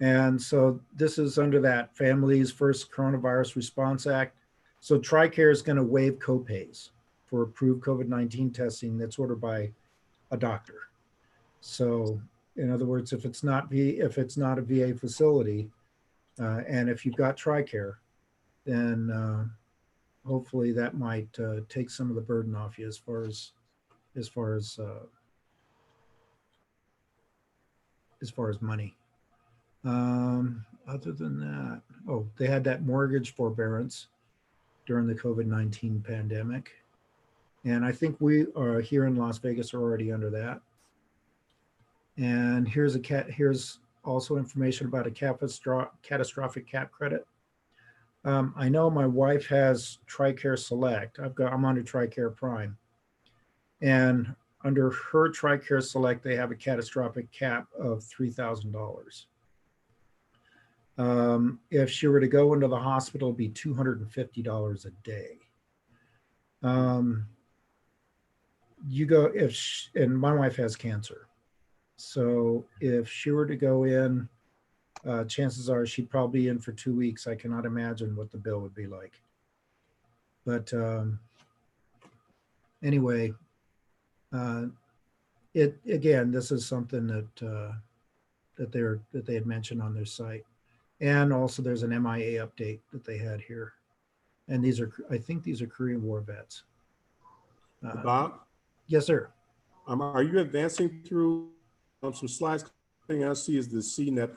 And so this is under that Families First Coronavirus Response Act. So TRICARE is going to waive co-pays for approved COVID-19 testing that's ordered by a doctor. So in other words, if it's not a VA facility, and if you've got TRICARE, then hopefully that might take some of the burden off you as far as money. Other than that, oh, they had that mortgage forbearance during the COVID-19 pandemic. And I think we are here in Las Vegas are already under that. And here's also information about a catastrophic cap credit. I know my wife has TRICARE Select. I'm under TRICARE Prime. And under her TRICARE Select, they have a catastrophic cap of $3,000. If she were to go into the hospital, it'd be $250 a day. And my wife has cancer. So if she were to go in, chances are she'd probably be in for 2 weeks. I cannot imagine what the bill would be like. But anyway, this is something that they had mentioned on their site. And also there's an MIA update that they had here. And I think these are Korean War vets. Bob? Yes, sir. Are you advancing through some slides? The thing I see is the CNET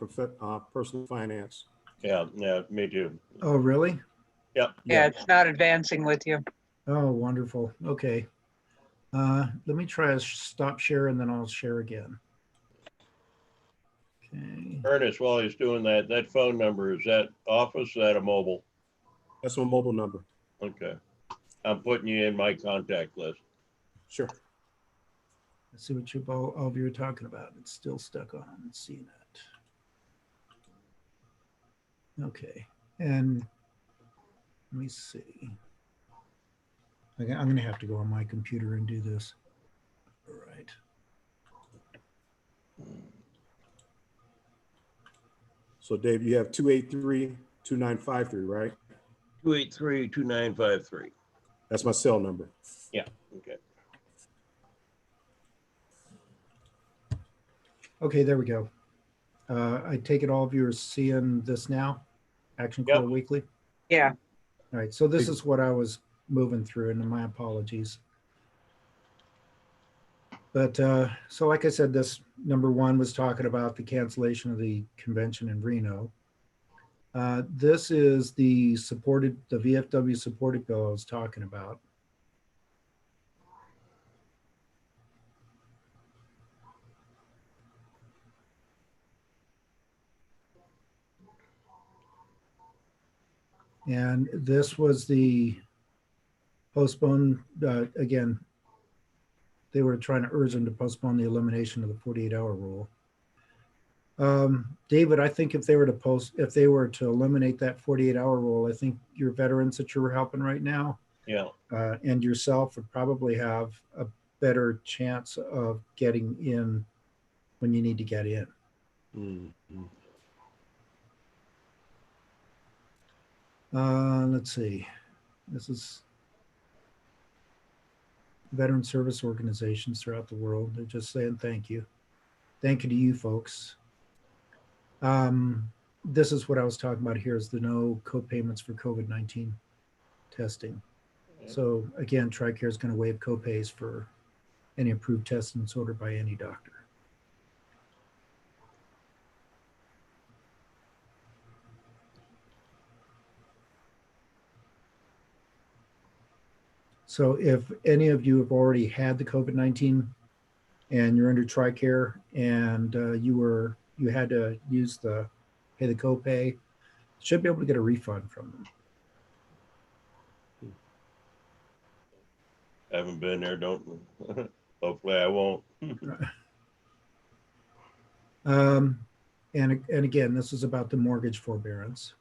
personal finance. Yeah, me too. Oh, really? Yep. Yeah, it's not advancing with you. Oh, wonderful. Okay. Let me try to stop share and then I'll share again. Okay. Ernest, while he's doing that, that phone number, is that office, is that a mobile? That's my mobile number. Okay. I'm putting you in my contact list. Sure. Let's see what all of you are talking about. It's still stuck on CNET. Okay. And let me see. I'm going to have to go on my computer and do this. All right. So Dave, you have 283-2953, right? 283-2953. That's my cell number. Yeah, okay. Okay, there we go. I take it all of you are seeing this now? Action Call Weekly? Yeah. All right, so this is what I was moving through, and my apologies. But so like I said, this number one was talking about the cancellation of the convention in Reno. This is the VFW supported bill I was talking about. And this was the postpone, again, they were trying to urge them to postpone the elimination of the 48-hour rule. David, I think if they were to eliminate that 48-hour rule, I think your veterans that you're helping right now, and yourself would probably have a better chance of getting in when you need to get in. Mm-hmm. Let's see. This is veteran service organizations throughout the world. They're just saying thank you. Thank you to you folks. This is what I was talking about here is the no co-payments for COVID-19 testing. So again, TRICARE is going to waive co-pays for any approved testing that's ordered by any doctor. So if any of you have already had the COVID-19 and you're under TRICARE and you had to pay the copay, should be able to get a refund from them. Haven't been there, don't, hopefully I won't. And again, this is about the mortgage forbearance.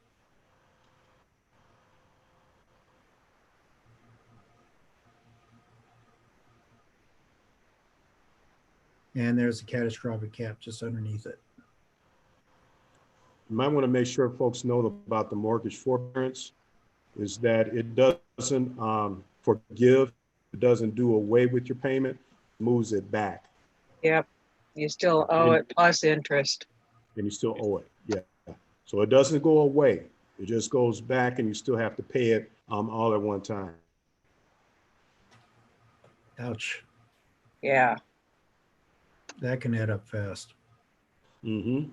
And there's a catastrophic cap just underneath it. You might want to make sure folks know about the mortgage forbearance is that it doesn't forgive, it doesn't do away with your payment, moves it back. Yep. You still owe it plus interest. And you still owe it. Yeah. So it doesn't go away. It just goes back and you still have to pay it all at one time. Ouch. Yeah. That can add up fast. Mm-hmm.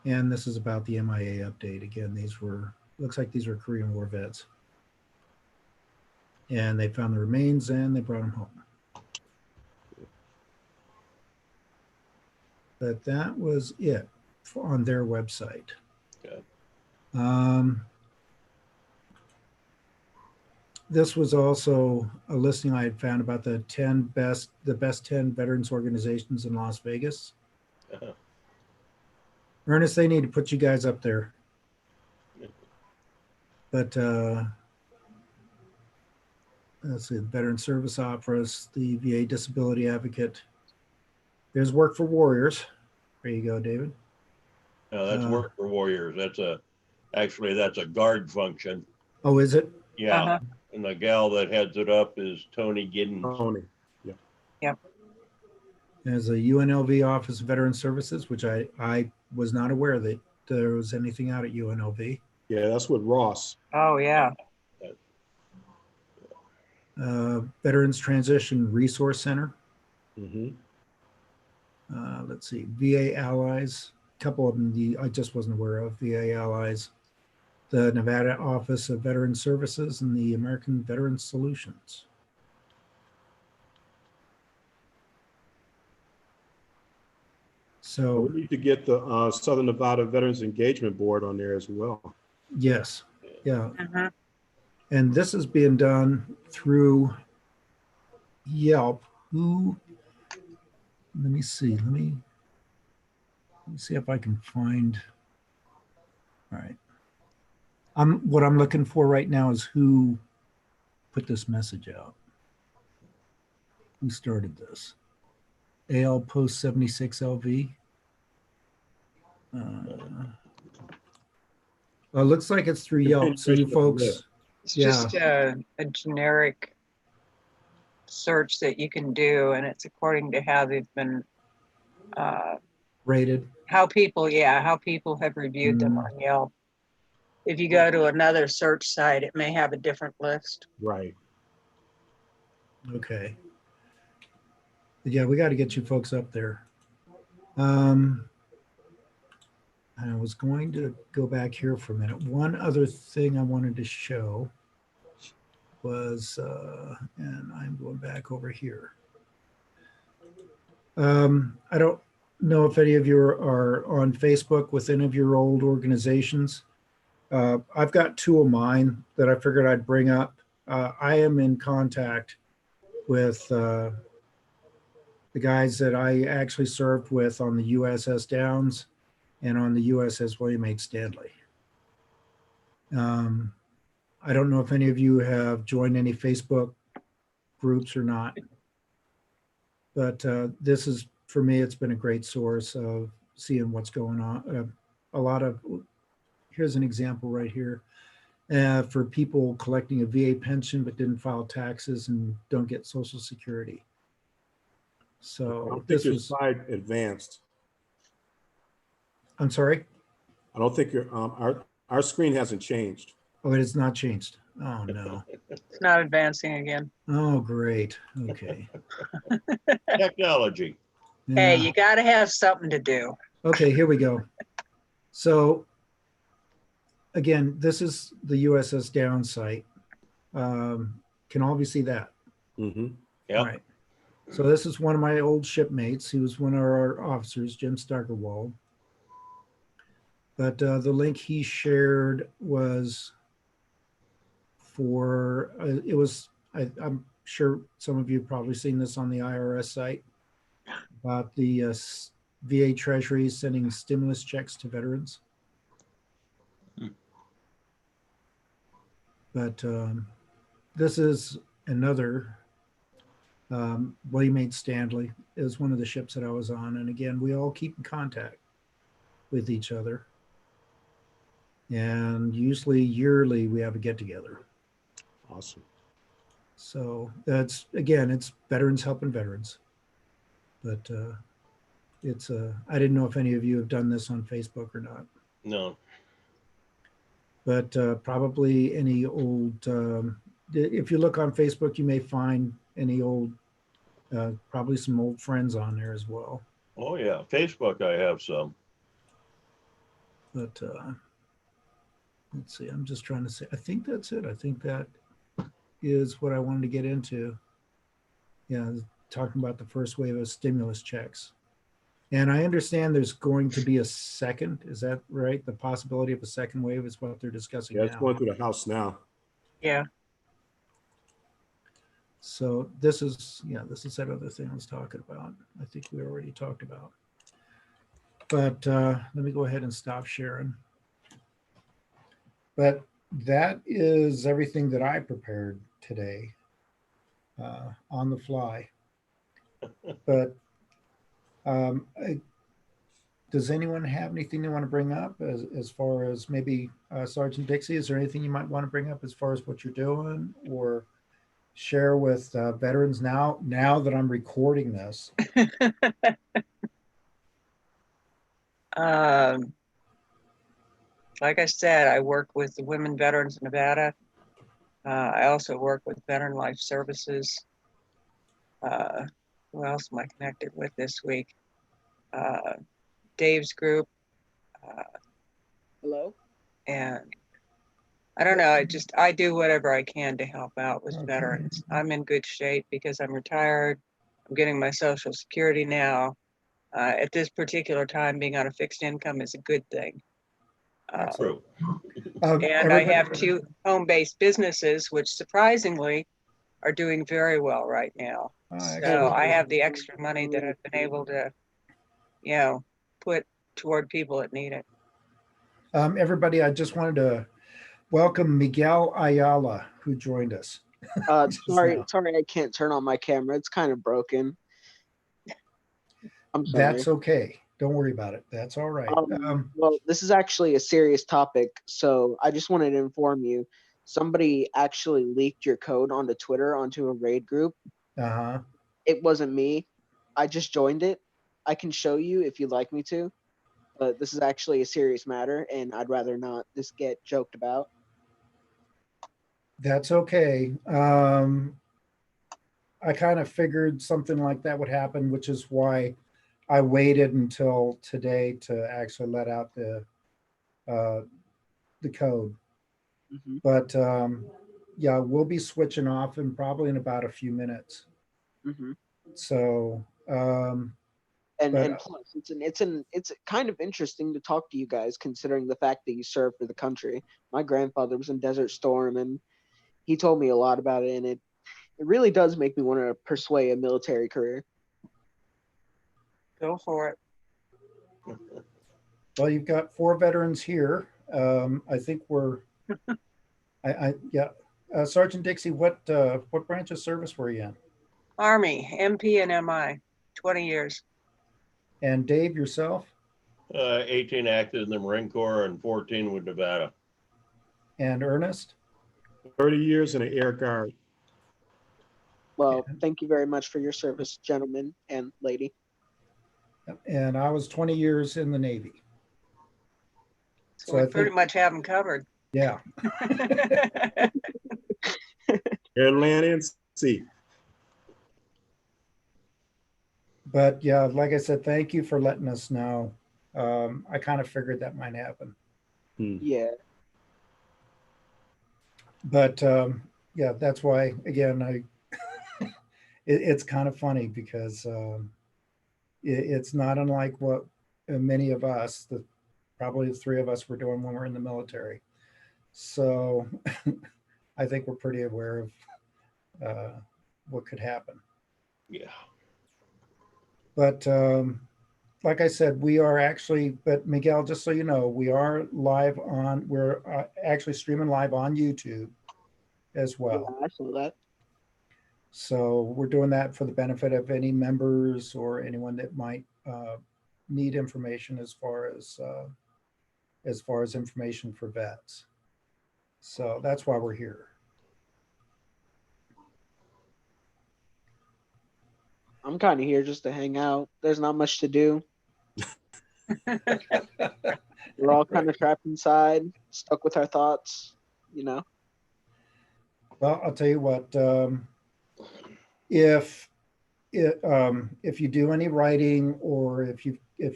And this is about the MIA update. Again, looks like these were Korean War vets. And they found the remains and they brought them home. But that was it on their website. Okay. This was also a listing I had found about the best 10 veterans organizations in Las Vegas. Uh-huh. Ernest, they need to put you guys up there. But let's see, the Veteran Service Operas, the VA Disability Advocate. There's Work for Warriors. There you go, David. No, that's Work for Warriors. Actually, that's a guard function. Oh, is it? Yeah. Uh-huh. And the gal that heads it up is Tony Giddens. Tony. Yep. There's a UNLV Office of Veteran Services, which I was not aware that there was anything out at UNLV. Yeah, that's with Ross. Oh, yeah. Veterans Transition Resource Center. Mm-hmm. Let's see, VA Allies, a couple of them I just wasn't aware of, VA Allies, the Nevada Office of Veteran Services, and the American Veteran Solutions. So We need to get the Southern Nevada Veterans Engagement Board on there as well. yes, yeah. Uh-huh. And this is being done through Yelp, let me see if I can find, all right. What I'm looking for right now is who put this message out. Who started this? AL Post 76 LV. Well, it looks like it's through Yelp. So you folks, It's just a generic search that you can do, and it's according to how they've been rated. how people have reviewed them on Yelp. If you go to another search site, it may have a different list. Right. Okay. But yeah, we got to get you folks up there. I was going to go back here for a minute. One other thing I wanted to show was, and I'm going back over here. I don't know if any of you are on Facebook with any of your old organizations. I've got two of mine that I figured I'd bring up. I am in contact with the guys that I actually served with on the USS Downs and on the USS William H. Stanley. I don't know if any of you have joined any Facebook groups or not, but this is, for me, it's been a great source of seeing what's going on. Here's an example right here. for people collecting a VA pension but didn't file taxes and don't get Social Security. I So don't think this your was, slide advanced. I'm sorry? I don't think our screen hasn't changed. Oh, it has not changed. Oh, no. It's not advancing again. Oh, great. Okay. Technology. Hey, Yeah. you got to have something to do. Okay, here we go. So again, this is the USS Down site. Can all of you see that? Mm-hmm. Yeah. All right. So this is one of my old shipmates. He was one of our officers, Jim Starkerwald. But the link he shared was for, I'm sure some of you have probably seen this on the IRS site about the VA Treasury sending stimulus checks to veterans. But this is another, William H. Stanley is one of the ships that I was on. And again, we all keep in contact with each other. And usually yearly we have a get together. Awesome. So that's, again, it's veterans helping veterans. But it's, I didn't know if any of you have done this on Facebook or not. No. But probably any old, if you look on Facebook, you may find any old, probably some old friends on there as well. Oh yeah. Facebook, I have some. But let's see, I'm just trying to say, I think that's it. I think that is what I wanted to get into. Yeah, talking about the first wave of stimulus checks. And I understand there's going to be a second, is that right? The possibility of a second wave is what they're discussing Yeah, it's now. going through the House now. Yeah. So this is, yeah, this is that other thing I was talking about. I think we already talked about. But let me go ahead and stop sharing. But that is everything that I prepared today on the fly. But does anyone have anything they want to bring up as far as maybe Sergeant Dixie? Is there anything you might want to bring up as far as what you're doing or share with veterans now that I'm recording this? Like I said, I work with the Women Veterans of Nevada. I also work with Veteran Life Services. Who else am I connected with this week? Dave's group. Hello? And I don't know, I do whatever I can to help out with Okay. veterans. I'm in good shape because I'm retired. I'm getting my Social Security now. At this particular time, being on a fixed income is a good thing. True. And I have 2 home-based businesses, which surprisingly are doing very well right now. So I have the extra money that I've been able to, put toward people that need it. Everybody, I just wanted to welcome Miguel Ayala, who joined us. Sorry, now. I can't turn on my camera. It's kind of broken. I'm sorry. That's okay. Don't worry about it. That's all right. Well, this is actually a serious topic, so I just wanted to inform you. Somebody actually leaked your code onto Twitter, onto a raid group. Uh-huh. It wasn't me. I just joined it. I can show you if you'd like me to, but this is actually a serious matter, and I'd rather not this get joked about. That's okay. I kind of figured something like that would happen, which is why I waited until today to actually let out the code. Mhm. But yeah, we'll be switching off in probably in about a few minutes. Mhm. So And But- plus, it's kind of interesting to talk to you guys, considering the fact that you served for the country. My grandfather was in Desert Storm, and he told me a lot about it, and it really does make me want to pursue a military career. Go for it. well, you've got 4 veterans here. I think we're yeah. Sergeant Dixie, what branch of service were you in? Army, MP and MI, 20 years. And Dave, yourself? 18 active in the Marine Corps and 14 with Nevada. And Ernest? 30 years in the Air Guard. Well, thank you very much for your service, gentlemen and lady. And I was 20 years in the Navy. So So we I pretty think, much have them covered. yeah. Air, land, and sea. But yeah, like I said, thank you for letting us know. I kind of figured that might happen. Yeah. But yeah, that's why, again, it's kind of funny because it's not unlike what many of us, probably the three of us were doing when we're in the military. So I think we're pretty aware of what could happen. Yeah. But like I said, we are actually, but Miguel, just so you know, we are live on, we're actually streaming live on YouTube as well. Yeah, I saw that. So we're doing that for the benefit of any members or anyone that might need information as far as information for vets. So that's why we're here. I'm kind of here just to hang out. There's not much to do. We're all kind of trapped inside, stuck with our thoughts, you know. Well, I'll tell you what, if you do any writing or if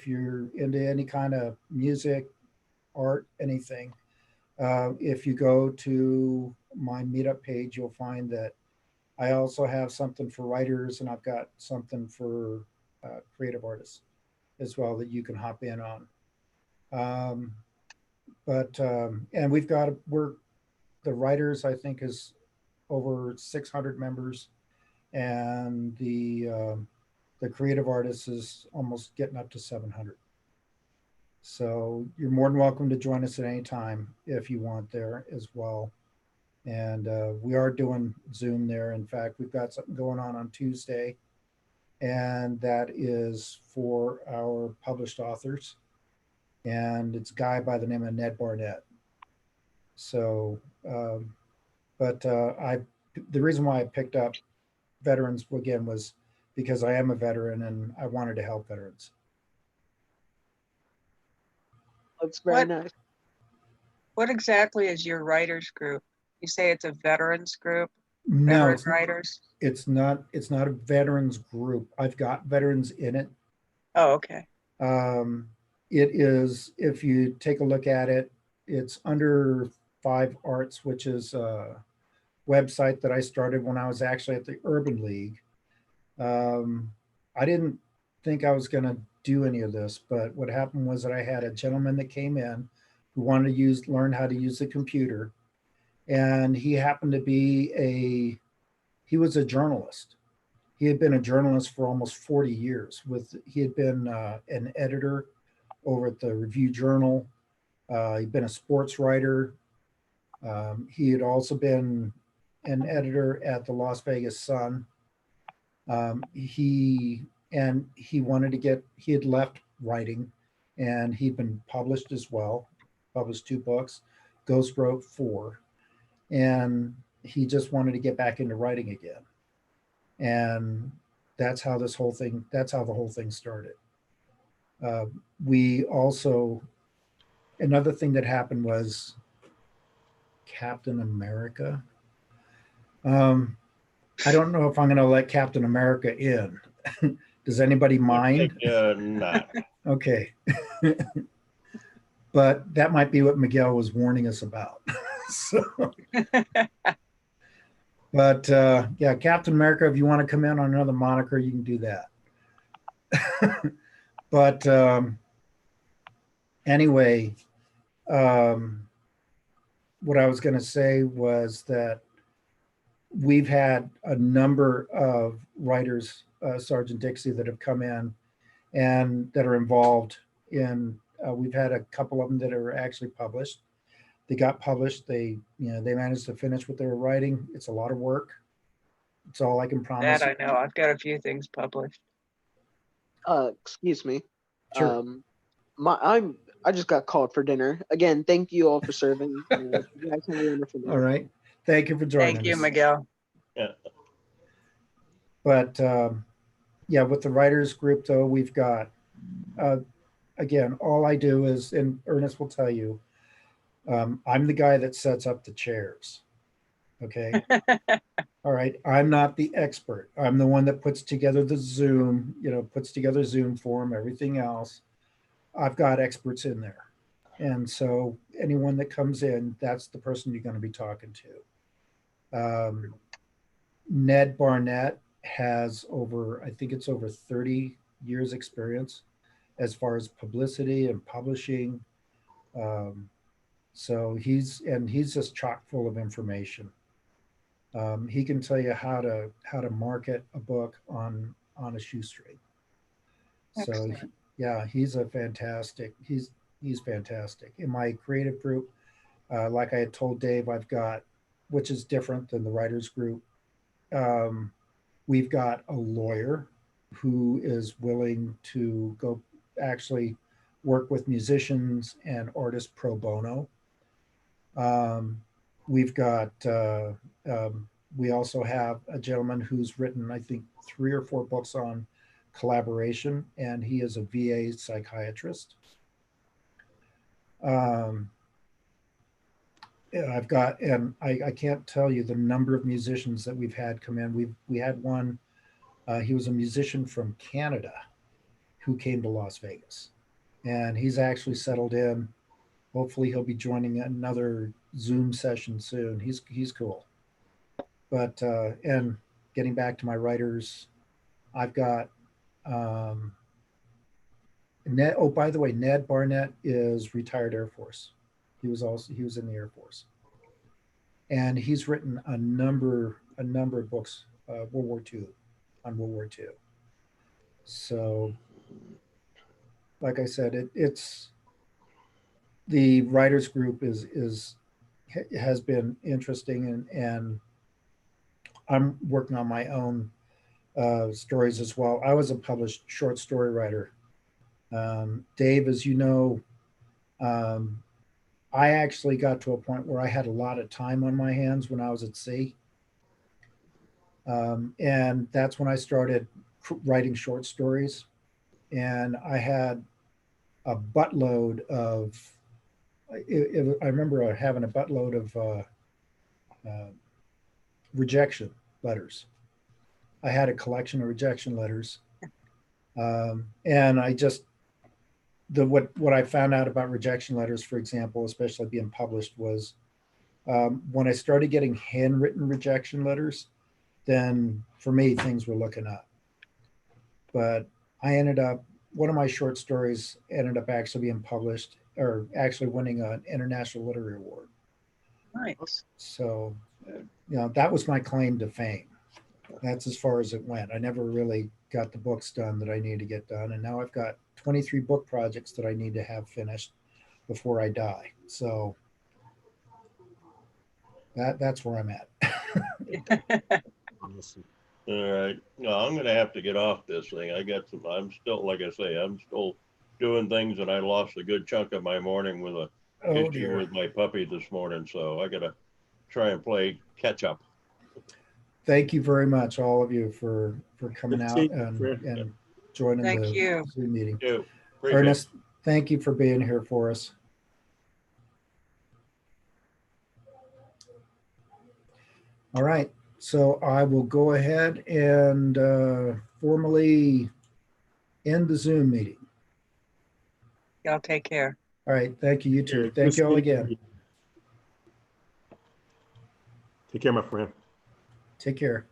you're into any kind of music, art, anything, if you go to my meetup page, you'll find that I also have something for writers and I've got something for creative artists as well that you can hop in on. And the writers, I think, is over 600 members, and the creative artists is almost getting up to 700. So you're more than welcome to join us at any time if you want there as well. And we are doing Zoom there. In fact, we've got something going on Tuesday, and that is for our published authors. And it's a guy by the name of Ned Barnett. So, the reason why I picked up veterans again was because I am a veteran and I wanted to help veterans. That's very nice. What exactly is your writers group? You say it's a veterans group? No, Veteran writers? it's not a veterans group. I've got veterans in it. Oh, okay. It is, if you take a look at it, it's under 5 Arts, which is a website that I started when I was actually at the Urban League. I didn't think I was going to do any of this, but what happened was that I had a gentleman that came in who wanted to learn how to use the computer. And he happened to be he was a journalist. He had been a journalist for almost 40 years. He had been an editor over at the Review Journal. He'd been a sports writer. He had also been an editor at the Las Vegas Sun. He had left writing, and he'd been published as well, published 2 books. Ghost wrote 4. And he just wanted to get back into writing again. And that's how the whole thing started. We also, another thing that happened was Captain America. I don't know if I'm going to let Captain America in. Does anybody mind? Not. Okay. But that might be what Miguel was warning us about. So, but yeah, Captain America, if you want to come in on another moniker, you can do that. But anyway, what I was going to say was that we've had a number of writers, Sergeant Dixie, that have come in and that are involved in, we've had a couple of them that are actually published. They got published. They managed to finish what they were writing. It's a lot of work. It's all I can promise. That I know. I've got a few things published. Excuse me. Sure. I just got called for dinner. Again, thank you all for serving. You guys have a wonderful day. All right. Thank you for joining Thank you, us. Miguel. But yeah, with the writers group though, we've got, again, all I do is, and Ernest will tell you, I'm the guy that sets up the chairs. Okay. All right. I'm not the expert. I'm the one that puts together the Zoom, puts together Zoom form, everything else. I've got experts in there. And so anyone that comes in, that's the person you're going to be talking to. Ned Barnett has I think it's over 30 years experience as far as publicity and publishing. So he's just chock full of information. He can tell you how to market a book on a shoestring. Excellent. So yeah, he's fantastic. He's fantastic. In my creative group, like I had told Dave, I've got, which is different than the writers group. We've got a lawyer who is willing to go actually work with musicians and artists pro bono. We've got, we also have a gentleman who's written, I think, 3 or 4 books on collaboration, and he is a VA psychiatrist. I've got, and I can't tell you the number of musicians that we've had come in. We had one, he was a musician from Canada who came to Las Vegas, and he's actually settled in. Hopefully he'll be joining another Zoom session soon. He's cool. But, and getting back to my writers, I've got, Ned, oh, by the way, Ned Barnett is retired Air Force. He was in the Air Force. And he's written a number of books, on World War II. So, like I said, it's the writers group has been interesting, and I'm working on my own stories as well. I was a published short story writer. Dave, as you know, I actually got to a point where I had a lot of time on my hands when I was at sea. And that's when I started writing short stories. And I had a buttload of, I remember having a buttload of rejection letters. I had a collection of rejection letters. And I just, what I found out about rejection letters, for example, especially being published, was when I started getting handwritten rejection letters, then for me, things were looking up. But I ended up, one of my short stories ended up actually being published, or actually winning an International Literary Award. Nice. So, that was my claim to fame. That's as far as it went. I never really got the books done that I needed to get done. And now I've got 23 book projects that I need to have finished before I die. So that's where I'm at. Awesome. All right. No, I'm gonna have to get off this thing. I'm still, like I say, I'm still doing things, and I lost a good chunk of my morning with a Oh, issue dear. with my puppy this morning, so I gotta try and play catch up. Thank you very much, all of you, for coming Good out seeing you, and, Fred. and joining Thank the you. Zoom meeting. Thank you. Appreciate it. Ernest, thank you for being here for us. All right, so I will go ahead and formally end the Zoom meeting. Y'all take care. All right, thank you, you too. Good Thank you all seeing again. Take care, my friend. Take care.